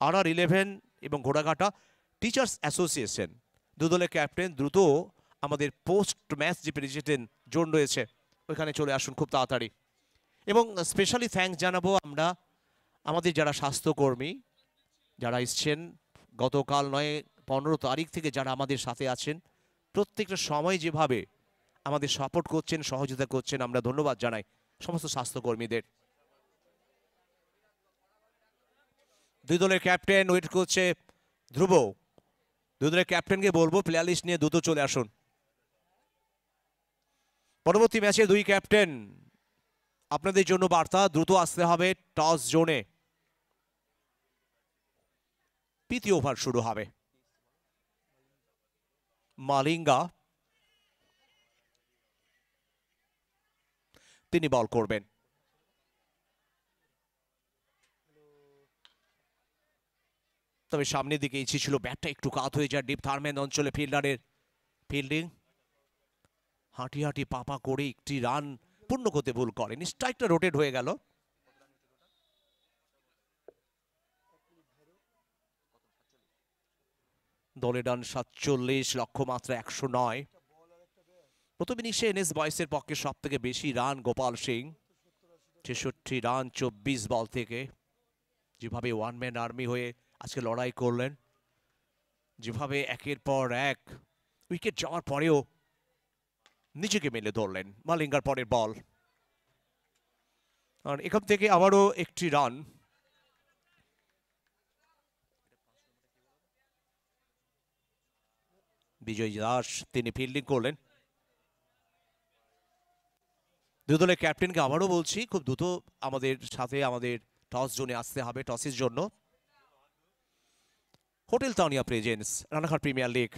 RR11 এবং ঘোড়াঘাটা টিচার্স অ্যাসোসিয়েশন, দু দলের ক্যাপ্টেন দ্রুত আমাদের পোস্ট ম্যাচ যে প্রেজেন্টেশন জোন রয়েছে ওইখানে চলে আসুন খুব তাড়াতাড়ি। এবং স্পেশালি থ্যাঙ্কস জানাবো আমরা আমাদের যারা স্বাস্থ্যকর্মী যারা এসছেন গতকাল নয় 15 তারিখ থেকে, যারা আমাদের সাথে আছেন প্রত্যেকটা সময় যেভাবে আমাদের সাপোর্ট করছেন, সহযোগিতা করছেন, আমরা ধন্যবাদ জানাই সমস্ত স্বাস্থ্যকর্মীদের। দুই দলের ক্যাপ্টেন ওয়েট করছে ধ্রুব। দুই দলের ক্যাপ্টেনকে বলবো প্লেয়ার লিস্ট নিয়ে দ্রুত চলে আসুন। পরবর্তী ম্যাচে দুই ক্যাপ্টেন আপনাদের জন্য বার্তা, দ্রুত আসতে হবে টস জোনে। তৃতীয় ওভার শুরু হবে। মালিঙ্গা তিনি বল করবেন। তবে সামনের দিকে ইচ্ছে ছিল, ব্যাটটা একটু কাত হয়ে যায় ডিপ থার্মেন অঞ্চলে ফিল্ডারের ফিল্ডিং। হাঁটি হাঁটি পাপা করে একটি রান পূর্ণ করতে ভুল করেন, স্ট্রাইকটা রোটেট হয়ে গেল। দলের রান 47, লক্ষ্যমাত্রা 109। প্রথম ইনিংসে NS বয়েসের পক্ষে সব থেকে বেশি রান গোপাল সিং, 66 রান 24 বল থেকে। যেভাবে ওয়ান ম্যান আর্মি হয়ে আজকে লড়াই করলেন, যেভাবে একের পর এক উইকেট যাওয়ার পরেও নিজেকে মেলে ধরলেন। মালিঙ্গার পরের বল, আর এখান থেকে আবারও একটি রান। বিজয় দাস তিনি ফিল্ডিং করলেন। দুই দলের ক্যাপ্টেনকে আবারও বলছি খুব দ্রুত আমাদের সাথে আমাদের টস জোনে আসতে হবে টসের জন্য। Hotel Tania presence, Ranaghat premier league.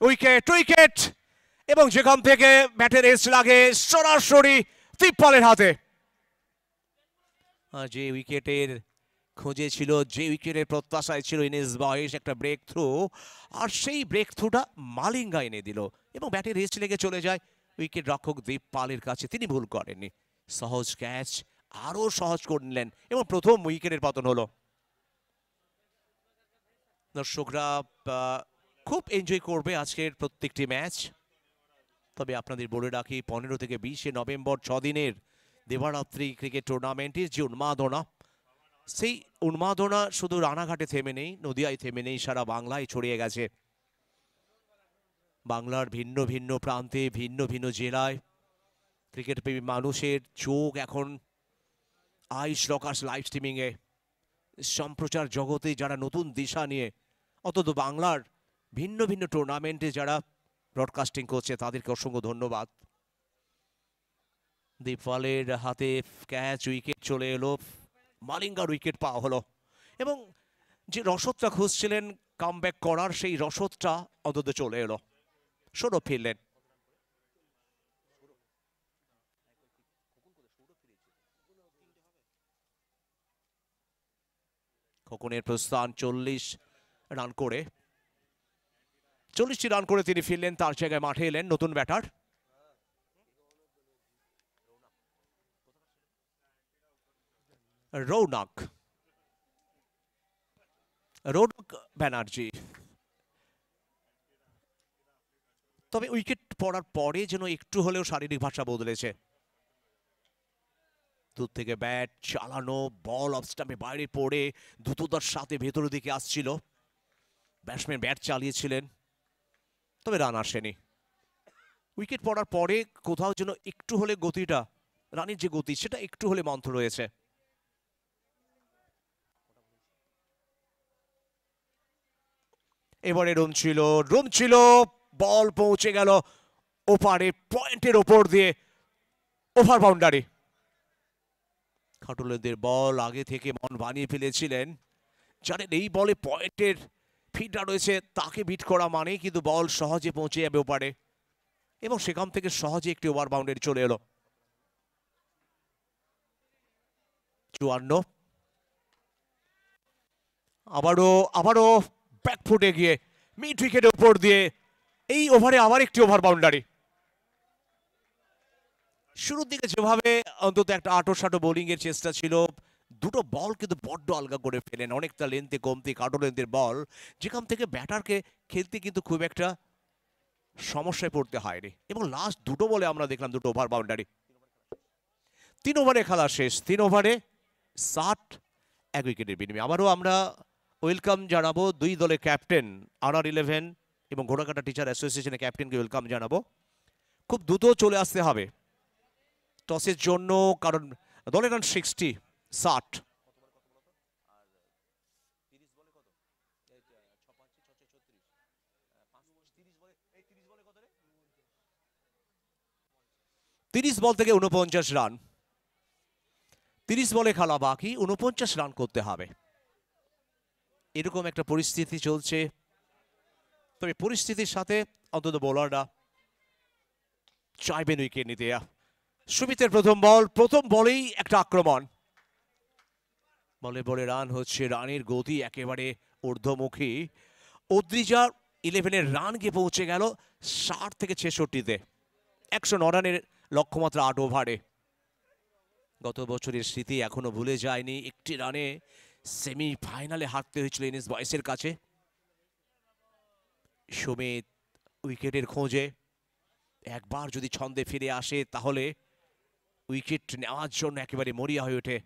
Wicket wicket এবং যেখান থেকে ব্যাটের এজ লাগে সরাসরি তিপ্পালের হাতে। যে উইকেটের খোঁজে ছিল, যে উইকেটের প্রত্যাশায় ছিল NS বয়েস একটা ব্রেক থ্রু, আর সেই ব্রেক থ্রুটা মালিঙ্গা এনে দিল এবং ব্যাটের রেস্ট লেগে চলে যায় উইকেট রক্ষক দীপপালের কাছে। তিনি ভুল করেননি, সহজ ক্যাচ আরো সহজ করে নিলেন এবং প্রথম উইকেটের পতন হলো। দর্শকরা খুব এনজয় করবে আজকের প্রত্যেকটি ম্যাচ। তবে আপনাদের বলে রাখি 15 থেকে 20 নভেম্বর 6 দিনের দেবারাত্রি ক্রিকেট টুর্নামেন্টের যে উন্মাদনা, সেই উন্মাদনা শুধু রানাঘাটে থেমে নেই, নদিয়ায় থেমে নেই, সারা বাংলায় ছড়িয়ে গেছে। বাংলার ভিন্ন ভিন্ন প্রান্তে ভিন্ন ভিন্ন জেলায় ক্রিকেট প্রেমী মানুষের চোখ এখন আইস রকার্স লাইভ স্ট্রিমিংয়ে, সম্প্রচার জগতে যারা নতুন দিশা নিয়ে অন্তত বাংলার ভিন্ন ভিন্ন টুর্নামেন্টে যারা ব্রডকাস্টিং করছে তাদেরকে অসংখ্য ধন্যবাদ। দীপপালের হাতে ক্যাচ, উইকেট চলে এলো, মালিঙ্গার উইকেট পাওয়া হলো এবং যে রসদটা খুঁজছিলেন কামব্যাক করার, সেই রসদটা অন্তত চলে এলো। সৌরভ ফিরলেন। খোকনের প্রস্থান 40 রান করে, 40টি রান করে তিনি ফিরলেন। তার জায়গায় মাঠে এলেন নতুন ব্যাটার রৌনক ব্যানার্জি। তবে উইকেট পড়ার পরে যেন একটু হলেও শারীরিক ভাষা বদলেছে। দূর থেকে ব্যাট চালানো, বল অফ স্টাম্পে বাইরে পড়ে দ্রুততার সাথে ভেতরের দিকে আসছিল। ব্যাটসম্যান ব্যাট চালিয়েছিলেন, তবে রান আসেনি। উইকেট পড়ার পরে কোথাও যেন একটু হলে গতিটা, রানের যে গতি সেটা একটু হলে মন্থর রয়েছে। এবারে রুম ছিল, বল পৌঁছে গেল ওপারে পয়েন্টের ওপর দিয়ে, ওভার বাউন্ডারি। খাটুলেদের বল আগে থেকে মন বানিয়ে ফেলেছিলেন, জানেন এই বলে পয়েন্টের ফিডার রয়েছে, তাকে বিট করা মানে কিন্তু বল সহজে পৌঁছে যাবে ওপারে এবং সেখান থেকে সহজে একটি ওভার বাউন্ডারি চলে এলো। 54 আবারও আবারও ব্যাকফুটে গিয়ে মিড উইকেটের উপর দিয়ে এই ওভারে আবার একটি ওভার বাউন্ডারি। শুরুর দিকে যেভাবে অন্তত একটা আটো-সাটো বোলিং এর চেষ্টা ছিল, দুটো বল কিন্তু বড্ড আলগা করে ফেলেন, অনেকটা লেন্থে কমতি, কাটো লেন্থের বল, যেখান থেকে ব্যাটারকে খেলতে কিন্তু খুব একটা সমস্যায় পড়তে হয়নি। এবং লাস্ট দুটো বলে আমরা দেখলাম দুটো ওভার বাউন্ডারি। 3 ওভারে খেলা শেষ, 3 ওভারে 60 1 উইকেটের বিনিময়ে। আবারও আমরা ওয়েলকাম জানাবো দুই দলের ক্যাপ্টেন, RR11 এবং ঘোড়াকাটা টিচার অ্যাসোসিয়েশনের ক্যাপ্টেনকে ওয়েলকাম জানাবো। খুব দ্রুত চলে আসতে হবে টসের জন্য, কারণ দলের রান 60। তিরিশ বল থেকে 49 রান, 30 বলে খেলা বাকি, 49 রান করতে হবে, এরকম একটা পরিস্থিতি চলছে। তবে পরিস্থিতির সাথে অন্তত বোলাররা চাইবেন উইকেট নিতে। সুমিতের প্রথম বলেই একটা আক্রমণ, বলে বলে রান হচ্ছে, রানের গতি একেবারে ঊর্ধ্বমুখী। অদ্রিজা 11-এর রান গিয়ে পৌঁছে গেল 60 থেকে 66-তে, 109 রানের লক্ষ্যমাত্রা 8 ওভারে। গত বছরের স্মৃতি এখনো ভুলে যায়নি, একটি রানে সেমিফাইনালে হারতে হয়েছিল এনএস বয়েসের কাছে। সুমিত উইকেটের খোঁজে, একবার যদি ছন্দে ফিরে আসে তাহলে উইকেট নেওয়ার জন্য একেবারে মরিয়া হয়ে ওঠে।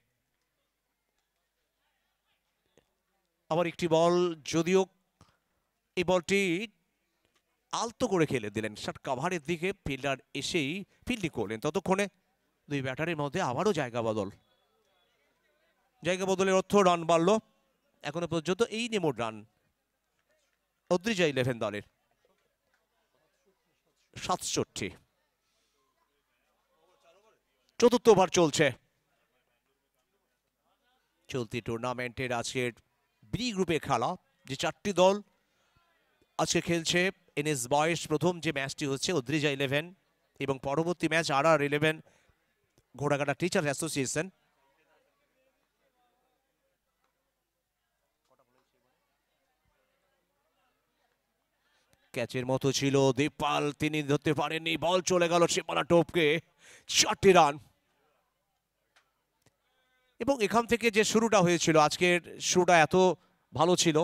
আবার একটি বল, যদিও এই বলটি আলতো করে খেলে দিলেন, শট কাভারের দিকে ফিল্ডার এসেই ফিল্ডিং করলেন, ততক্ষণে দুই ব্যাটারের মধ্যে আবারও জায়গা বদলের অর্থ রান বাড়ল। এখনো পর্যন্ত এই নেমোড রান অদ্রিজা 11 দলের 67। চতুর্থ ওভার চলছে চলতি টুর্নামেন্টের আজকের বি গ্রুপে খেলা, যে 4টি দল আজকে খেলছে। এনএস বয়েস প্রথম যে ম্যাচটি হচ্ছে অদ্রিজা 11 এবং পরবর্তী ম্যাচ RR11 ঘোড়াকাটা টিচার অ্যাসোসিয়েশন। ক্যাচের মতো ছিল দীপপাল, তিনি ধরতে পারেননি, বল চলে গেল সীমানা টপকে, 4টি রান। এবং এখান থেকে যে শুরুটা হয়েছিল, আজকের শুরুটা এত ভালো ছিল,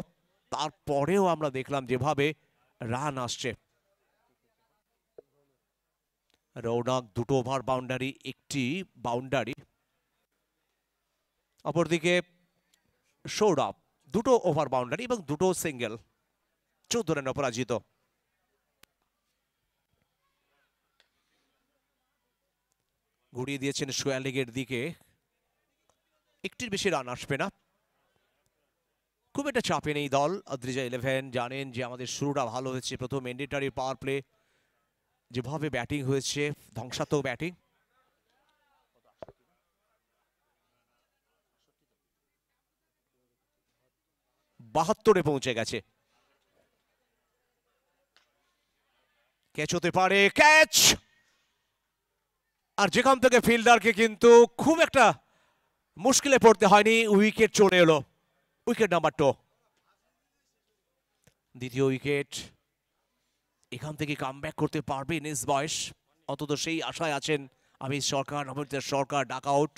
তারপরেও আমরা দেখলাম যেভাবে রান আসছে। রৌনক 2টো ওভার বাউন্ডারি, 1টি বাউন্ডারি। অপরদিকে সৌরভ 2টো ওভার বাউন্ডারি এবং 2টো সিঙ্গেল, 14 রানে অপরাজিত। ঘুরিয়ে দিয়েছেন সোয়ালিগের দিকে, একটির বেশি রান আসবে না, খুব একটা চাপে নেই দল। অদ্রিজা 11 জানেন যে আমাদের শুরুটা ভালো হয়েছে, প্রথম ম্যান্ডেটরি পাওয়ার প্লে যেভাবে ব্যাটিং হয়েছে, ধ্বংসাত্মক ব্যাটিং। বাহাত্তরে পৌঁছে গেছে, ক্যাচ হতে পারে, ক্যাচ। আর যেখান থেকে ফিল্ডারকে কিন্তু খুব একটা মুশকিলে পড়তে হয়নি, উইকেট চলে এলো, উইকেট নাম্বার 2, দ্বিতীয় উইকেট। এখান থেকে কামব্যাক করতে পারবে এনএস বয়েস, অন্তত সেই আশায় আছেন আমির সরকার, নবনীত সরকার। ডাক আউট,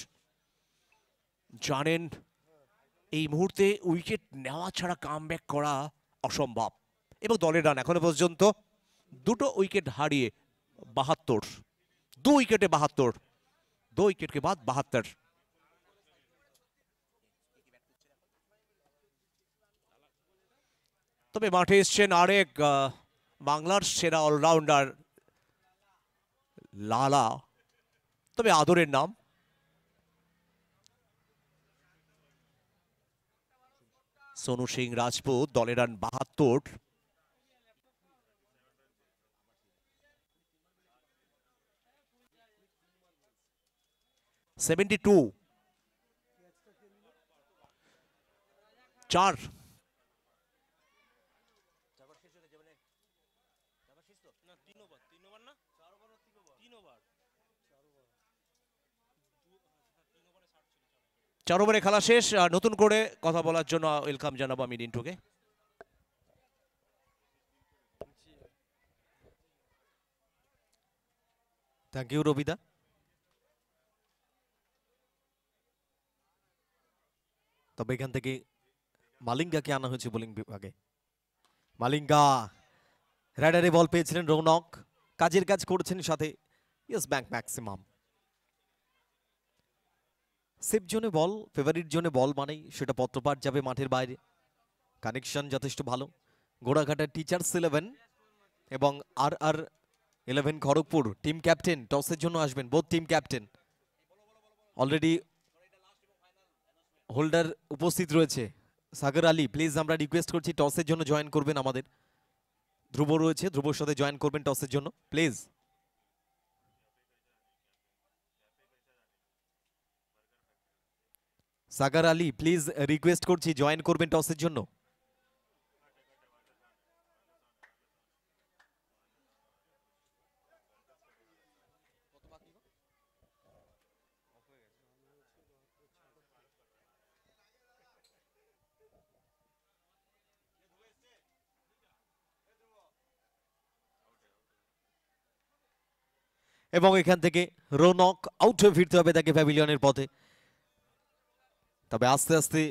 জানেন এই মুহূর্তে উইকেট নেওয়া ছাড়া কামব্যাক করা অসম্ভব। এবং দলের রান এখনো পর্যন্ত 2টো উইকেট হারিয়ে 72, 2 উইকেটে 72, 2 উইকেটকে বাদ 72। তবে মাঠে এসছেন আরেক বাংলার সেরা অলরাউন্ডার লালা, তবে আদরের নাম। সোনু সিং রাজপুত, দলের রান 72। চার। 4 ওভারে খেলা শেষ। নতুন করে কথা বলার জন্য ওয়েলকাম জানাবো আমি রিন্টুকে। Thank you রবিদা। তবে এখান থেকে মালিঙ্গাকে আনা হয়েছে বোলিং বিভাগে। মালিঙ্গা রাইডারে বল পেয়েছিলেন, রৌনক কাজের কাজ করছেন, সাথে ইয়েস ব্যাংক ম্যাক্সিমাম। সেফ জোনে বল, ফেভারিট জোনে বল মানেই সেটা পত্রপাঠ যাবে মাঠের বাইরে। কানেকশন যথেষ্ট ভালো। গোড়াঘাটার টিচার্স 11 এবং আর 11 খড়গপুর টিম ক্যাপ্টেন টসের জন্য আসবেন, both team captain. Already holder উপস্থিত রয়েছে সাগর আলী, প্লিজ আমরা রিকোয়েস্ট করছি টসের জন্য জয়েন করবেন আমাদের। ধ্রুব রয়েছে, ধ্রুবর সাথে জয়েন করবেন টসের জন্য please. Sagar Ali please request করছি জয়েন করবেন টসের জন্য। এবং এখান থেকে রৌনক আউট হয়ে ফিরতে হবে তাকে প্যাভিলিয়নের পথে। তবে আস্তে আস্তে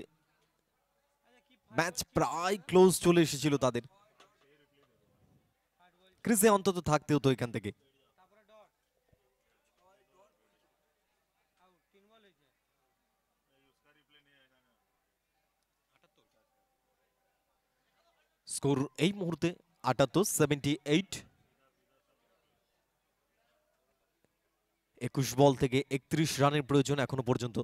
ম্যাচ প্রায় ক্লোজ চলে এসেছিল তাদের, ক্রিজে অন্তত থাকতে হতো এখান থেকে। স্কোর এই মুহূর্তে 78-78। 21 বল থেকে 31 রানের প্রয়োজন এখনো পর্যন্ত।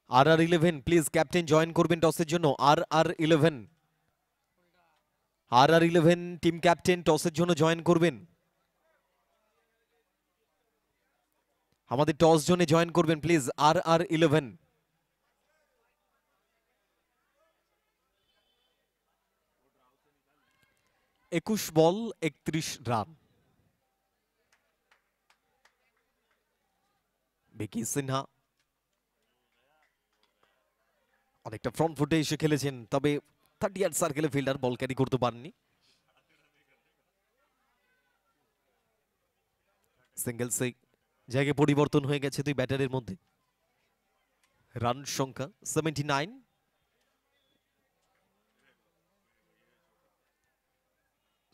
RR11 প্লিজ ক্যাপ্টেন জয়েন করবেন টসের জন্য। RR11 টিম ক্যাপ্টেন টসের জন্য জয়েন করবেন, আমাদের টস জোনে জয়েন করবেন please. RR11 21 ball 31 run. Vicky Sinha অনেকটা ফ্রন্ট ফুটে এসে খেলেছেন, তবে 30 ইয়ার্ড সার্কেলে ফিল্ডার বল ক্যারি করতে পারেননি। সিঙ্গেলসে জায়গায় পরিবর্তন হয়ে গেছে দুই ব্যাটারের মধ্যে। রান সংখ্যা 79।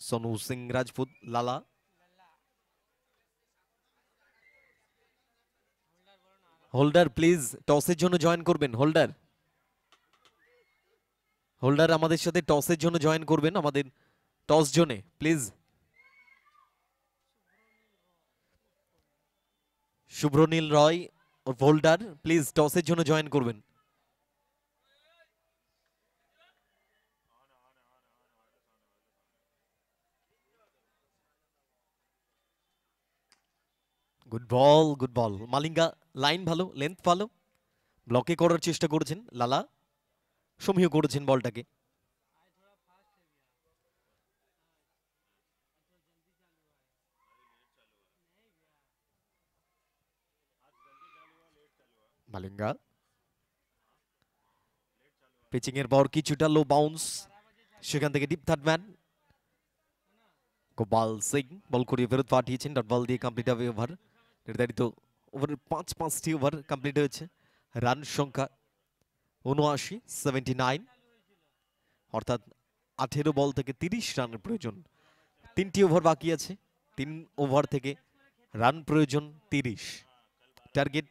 সোনু সিং রাজপুত, লালা হোল্ডার প্লিজ টসের জন্য জয়েন করবেন। হোল্ডার আমাদের সাথে টসের জন্য জয়েন করবেন আমাদের টস জোনে please. Shubhranil Roy holder please টসের জন্য জয়েন করবেন। Good ball. মালিঙ্গা লাইন ভালো, লেন্থ ভালো, ব্লকে করার চেষ্টা করেছেন লালা, সমীহ করেছেন বলটাকে। মালিঙ্গা পিচিং এর পর কিছুটা লো বাউন্স, সেখান থেকে deep third man Gopal Singh ball করিয়ে ফেরত পাঠিয়েছেন। ডট বল দিয়ে কমপ্লিট হবে ওভার। নির্ধারিত ওভারের 5টি ওভার কমপ্লিট হয়েছে। রান সংখ্যা 79, অর্থাৎ 18 বল থেকে 30 রানের প্রয়োজন। 3টি ওভার বাকি আছে, 3 ওভার থেকে রান প্রয়োজন 30। টার্গেট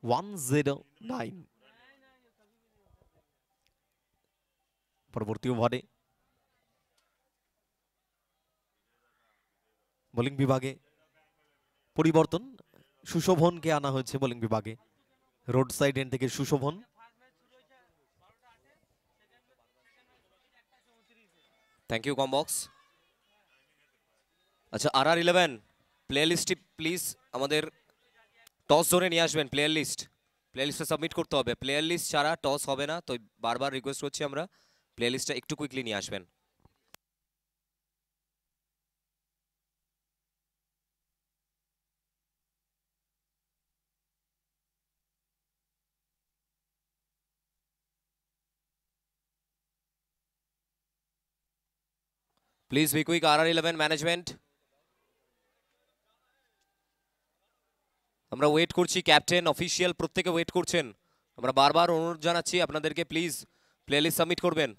109। পরবর্তী ওভারে বোলিং বিভাগে পরিবর্তন, সুশোভনকে আনা হয়েছে বোলিং বিভাগে। রোড সাইড এন্ড থেকে সুশোভন। Thank you কমবক্স। আচ্ছা RR11 প্লেয়ার লিস্টটি প্লিজ আমাদের টস জোনে নিয়ে আসবেন। প্লেয়ার লিস্টে সাবমিট করতে হবে। প্লেয়ার লিস্ট ছাড়া টস হবে না, তো বারবার রিকোয়েস্ট করছি আমরা প্লেয়ার লিস্টটা একটু কুইকলি নিয়ে আসবেন। Please be quick RR11 management. আমরা ওয়েট করছি, ক্যাপ্টেন অফিসিয়াল প্রত্যেকে ওয়েট করছেন। আমরা বারবার অনুরোধ জানাচ্ছি আপনাদেরকে, প্লিজ প্লেলিস্ট সাবমিট করবেন।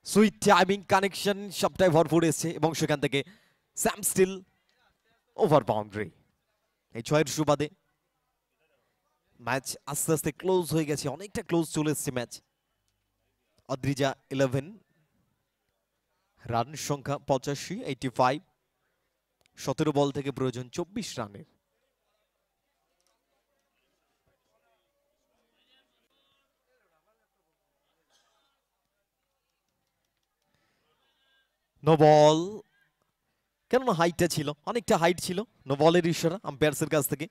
সুইট টাইমিং, কানেকশন সবটাই ভরপুর এসছে এবং সেখান থেকে স্যাম স্টিল ওভার বাউন্ডারি। এই ছয়ের সুবাদে ম্যাচ আস্তে আস্তে ক্লোজ হয়ে গেছে, অনেকটা ক্লোজ চলে এসছে ম্যাচ। অদ্রিজা 11, রান সংখ্যা 85, 85। 17 বল থেকে প্রয়োজন 24 রানের। নো বল, কেননা হাইটটা ছিল, অনেকটা হাইট ছিল। নো বলের ইশারা আম্পায়ার্সের কাছ থেকে।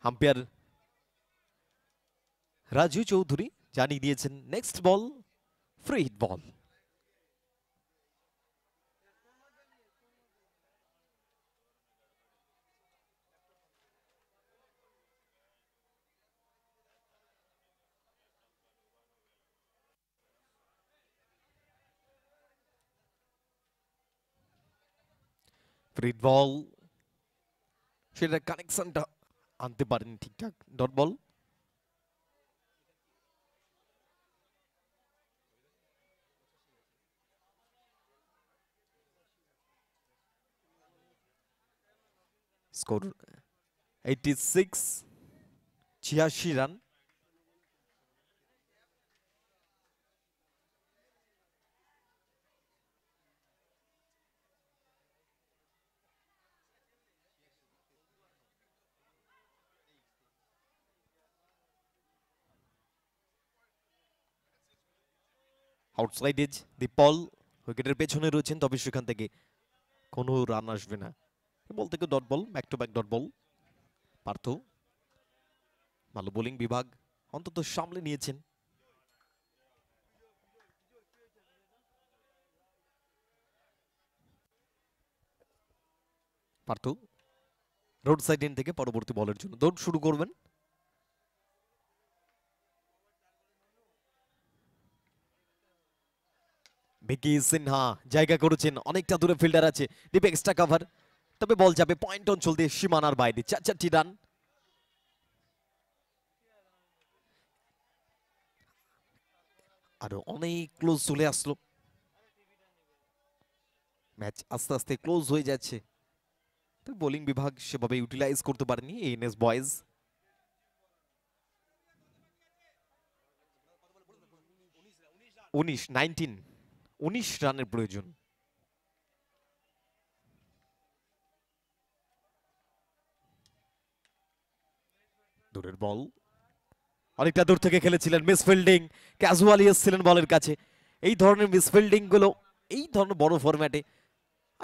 আম্পায়ার রাজু চৌধুরী জানিয়ে দিয়েছেন নেক্সট বল ফ্রি হিট বল। ফ্রি হিট বল, সেটা কানেকশনটা আনতে পারেনি ঠিকঠাক। Dot ball. Score 86, 86 run. Outside age Dipal উইকেটের পেছনে রয়েছেন, তবে সেখান থেকে কোনো রান আসবে না। বল থেকে dot ball, back to back dot ball. Partha ভালো বোলিং বিভাগ অন্তত সামলে নিয়েছেন। পার্থ রোড সাইড এন্ড থেকে পরবর্তী বলের জন্য দৌড় শুরু করবেন। ভিকি সিনহা জায়গা করেছেন, অনেকটা দূরে ফিল্ডার আছে, ডিপ এক্সট্রা কভার, তবে বল যাবে পয়েন্ট অঞ্চল দিয়ে সীমানার বাইরে। 4টি রান। আরো অনেক ক্লোজ চলে আসলো, ম্যাচ আস্তে আস্তে ক্লোজ হয়ে যাচ্ছে। বোলিং বিভাগ সেভাবে ইউটিলাইজ করতে পারেনি এএনএস বয়েজ। উনিশ 19 রানের প্রয়োজন। দূরের বল, অনেকটা দূর থেকে খেলেছিলেন, মিসফিল্ডিং, ক্যাজুয়ালি এসেছিলেন বলের কাছে। এই ধরনের মিসফিল্ডিং গুলো এই ধরনের বড় ফরম্যাটে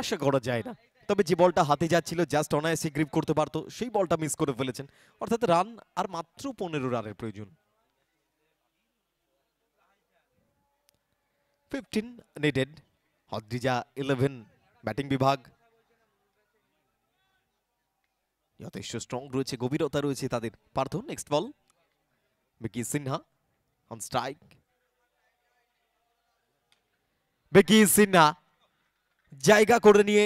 আশা করা যায় না। তবে যে বলটা হাতে যাচ্ছিল জাস্ট অনায়াসে গ্রিপ করতে পারতো, সেই বলটা মিস করে ফেলেছেন। অর্থাৎ রান আর মাত্র 15 রানের প্রয়োজন। 15 নেডেড। অদ্রিজা 11 ব্যাটিং বিভাগ যথেষ্ট স্ট্রং রয়েছে, গভীরতা রয়েছে তাদের। Partha next ball, Vicky Sinha on strike. Vicky Sinha জায়গা করে নিয়ে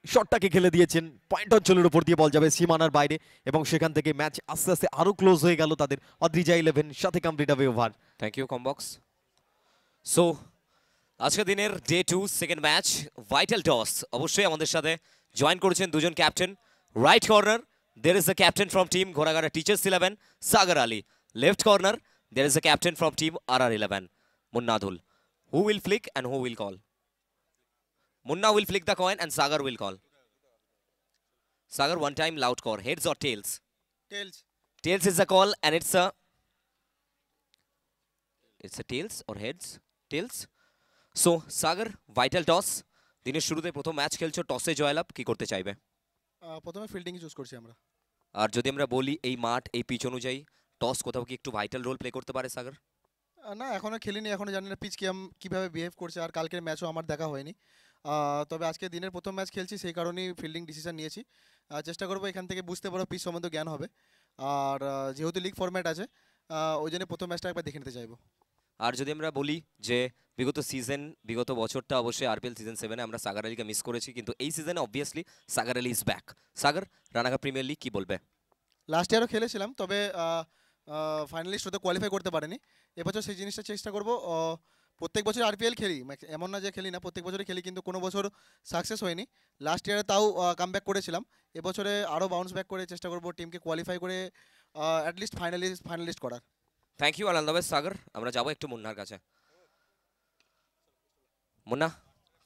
শটটাকে খেলে দিয়েছেন, পয়েন্ট অঞ্চলের উপর দিয়ে বল যাবে সীমানার বাইরে এবং সেখান থেকে ম্যাচ আস্তে আস্তে আরো ক্লোজ হয়ে গেল তাদের। অদ্রিজা 11 সাথে কমপ্লিট হবে over. Thank you Combox. So আজকের দিনের day 2 second match vital toss. অবশ্যই আমাদের সাথে জয়েন করেছেন দুজন captain. Right corner there is a captain from team ঘোড়াগাড়া teachers 11 Sagar Ali. Left corner there is a captain from team RR11 Munnadul. Who will flick and who will call? Munna will flick the coin and Sagar will call. Sagar, one time loud call. Heads or tails? Tails. Tails is the call and it's a It's a tails or heads? Tails. So Sagar, vital toss. দিনের শুরুতে প্রথম ম্যাচ খেলছো, টসে জয়লাভ, কি করতে চাইবে? প্রথমে ফিল্ডিং চুজ করছি আমরা। আর যদি আমরা বলি এই মাঠ এই পিচ অনুযায়ী টস কোথাও কি একটু ভাইটাল রোল প্লে করতে পারে সাগর? না, এখনো খেলিনি, এখনো জানি না পিচ কীভাবে বিহেভ করছে, আর কালকের ম্যাচও আমার দেখা হয়নি। তবে আজকে দিনের প্রথম ম্যাচ খেলছি, সেই কারণেই ফিল্ডিং ডিসিশন নিয়েছি। চেষ্টা করবো এখান থেকে বুঝতে পারো পিচ সম্বন্ধে জ্ঞান হবে। আর যেহেতু লিগ ফরম্যাট আছে, ওই জন্য প্রথম ম্যাচটা একবার দেখে নিতে চাইবো। আর যদি আমরা বলি যে বিগত বছরটা অবশ্যই আরপিএল সিজন 7-এ আমরা সাগর আলীকে মিস করেছি, কিন্তু এই সিজনে obviously Sagar Ali is back. Sagar, Ranaghat premier league কি বলবে? লাস্ট ইয়ারও খেলেছিলাম, তবে ফাইনালিস্ট হতে কোয়ালিফাই করতে পারেনি। এবছর সেই জিনিসটা চেষ্টা করবো। প্রত্যেক বছর আরপিএল খেলি, এমন না যে খেলি না, প্রত্যেক বছরই খেলি, কিন্তু কোনো বছর সাকসেস হয়নি। লাস্ট ইয়ারে তাও কামব্যাক করেছিলাম, এবছরে আরও বাউন্স ব্যাক করে চেষ্টা করবো টিমকে কোয়ালিফাই করে অ্যাটলিস্ট ফাইনালিস্ট করার। Thank you, all the best Sagar. আমরা যাবো একটু মুন্নার কাছে। মুন্না,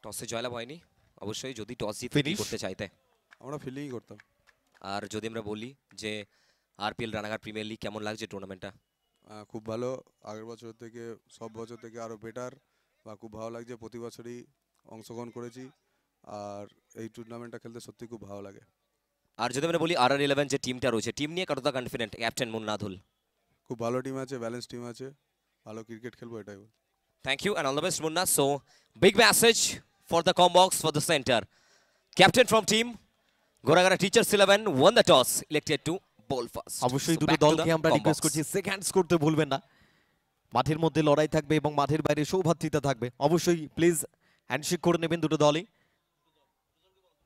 টসে জয়লাভ হয়নি, অবশ্যই যদি টস জিতে কি করতে চাইতে? আমরা ফিল্ডিংই করতাম। আর যদি আমরা বলি যে আরপিএল রানাঘাট প্রিমিয়ার লিগ কেমন লাগছে টুর্নামেন্টটা? খুব ভালো, আগের বছর থেকে সব বছর থেকে আরও বেটার, বা খুব ভালো লাগছে। প্রতি বছরই অংশগ্রহণ করেছি, আর এই টুর্নামেন্টটা খেলতে সত্যি খুব ভালো লাগে। আর যদি আমরা বলি RR11 যে টিমটা রয়েছে, টিম নিয়ে কতটা কনফিডেন্ট ক্যাপ্টেন মুন্নাধুল? খুব ভালো টিম আছে, ব্যালেন্স টিম আছে, ভালো ক্রিকেট খেলবো এটাই বল। Thank you and all the best, Munna. So, big message for the combox for the center. Captain from team Goragara Teachers 11 won the toss, elected to bowl first. অবশ্যই So দুটো back to দলকে the আমরা combox. রিকোয়েস্ট করছি সেকেন্ডস করতে ভুলবেন না। মাঠের মধ্যে লড়াই থাকবে এবং মাঠের বাইরে সৌভাতৃতা থাকবে। অবশ্যই প্লিজ হ্যান্ডশেক করে নেবেন দুটো দলই।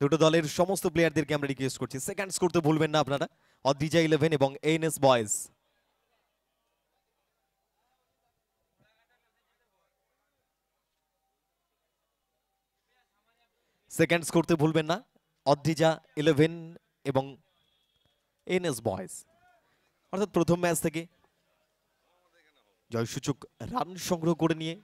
দুটো দলের সমস্ত প্লেয়ারদেরকে আমরা রিকোয়েস্ট করছি সেকেন্ডস করতে ভুলবেন না আপনারা। অদ্রিজা 11 এবং ANS বয়েজ। সেকেন্ডস করতে ভুলবেন না, অদ্রিজা 11 এবং ANS বয়েজ। অর্থাৎ প্রথম ম্যাচ থেকে জয়সূচক রান সংগ্রহ করে নিয়ে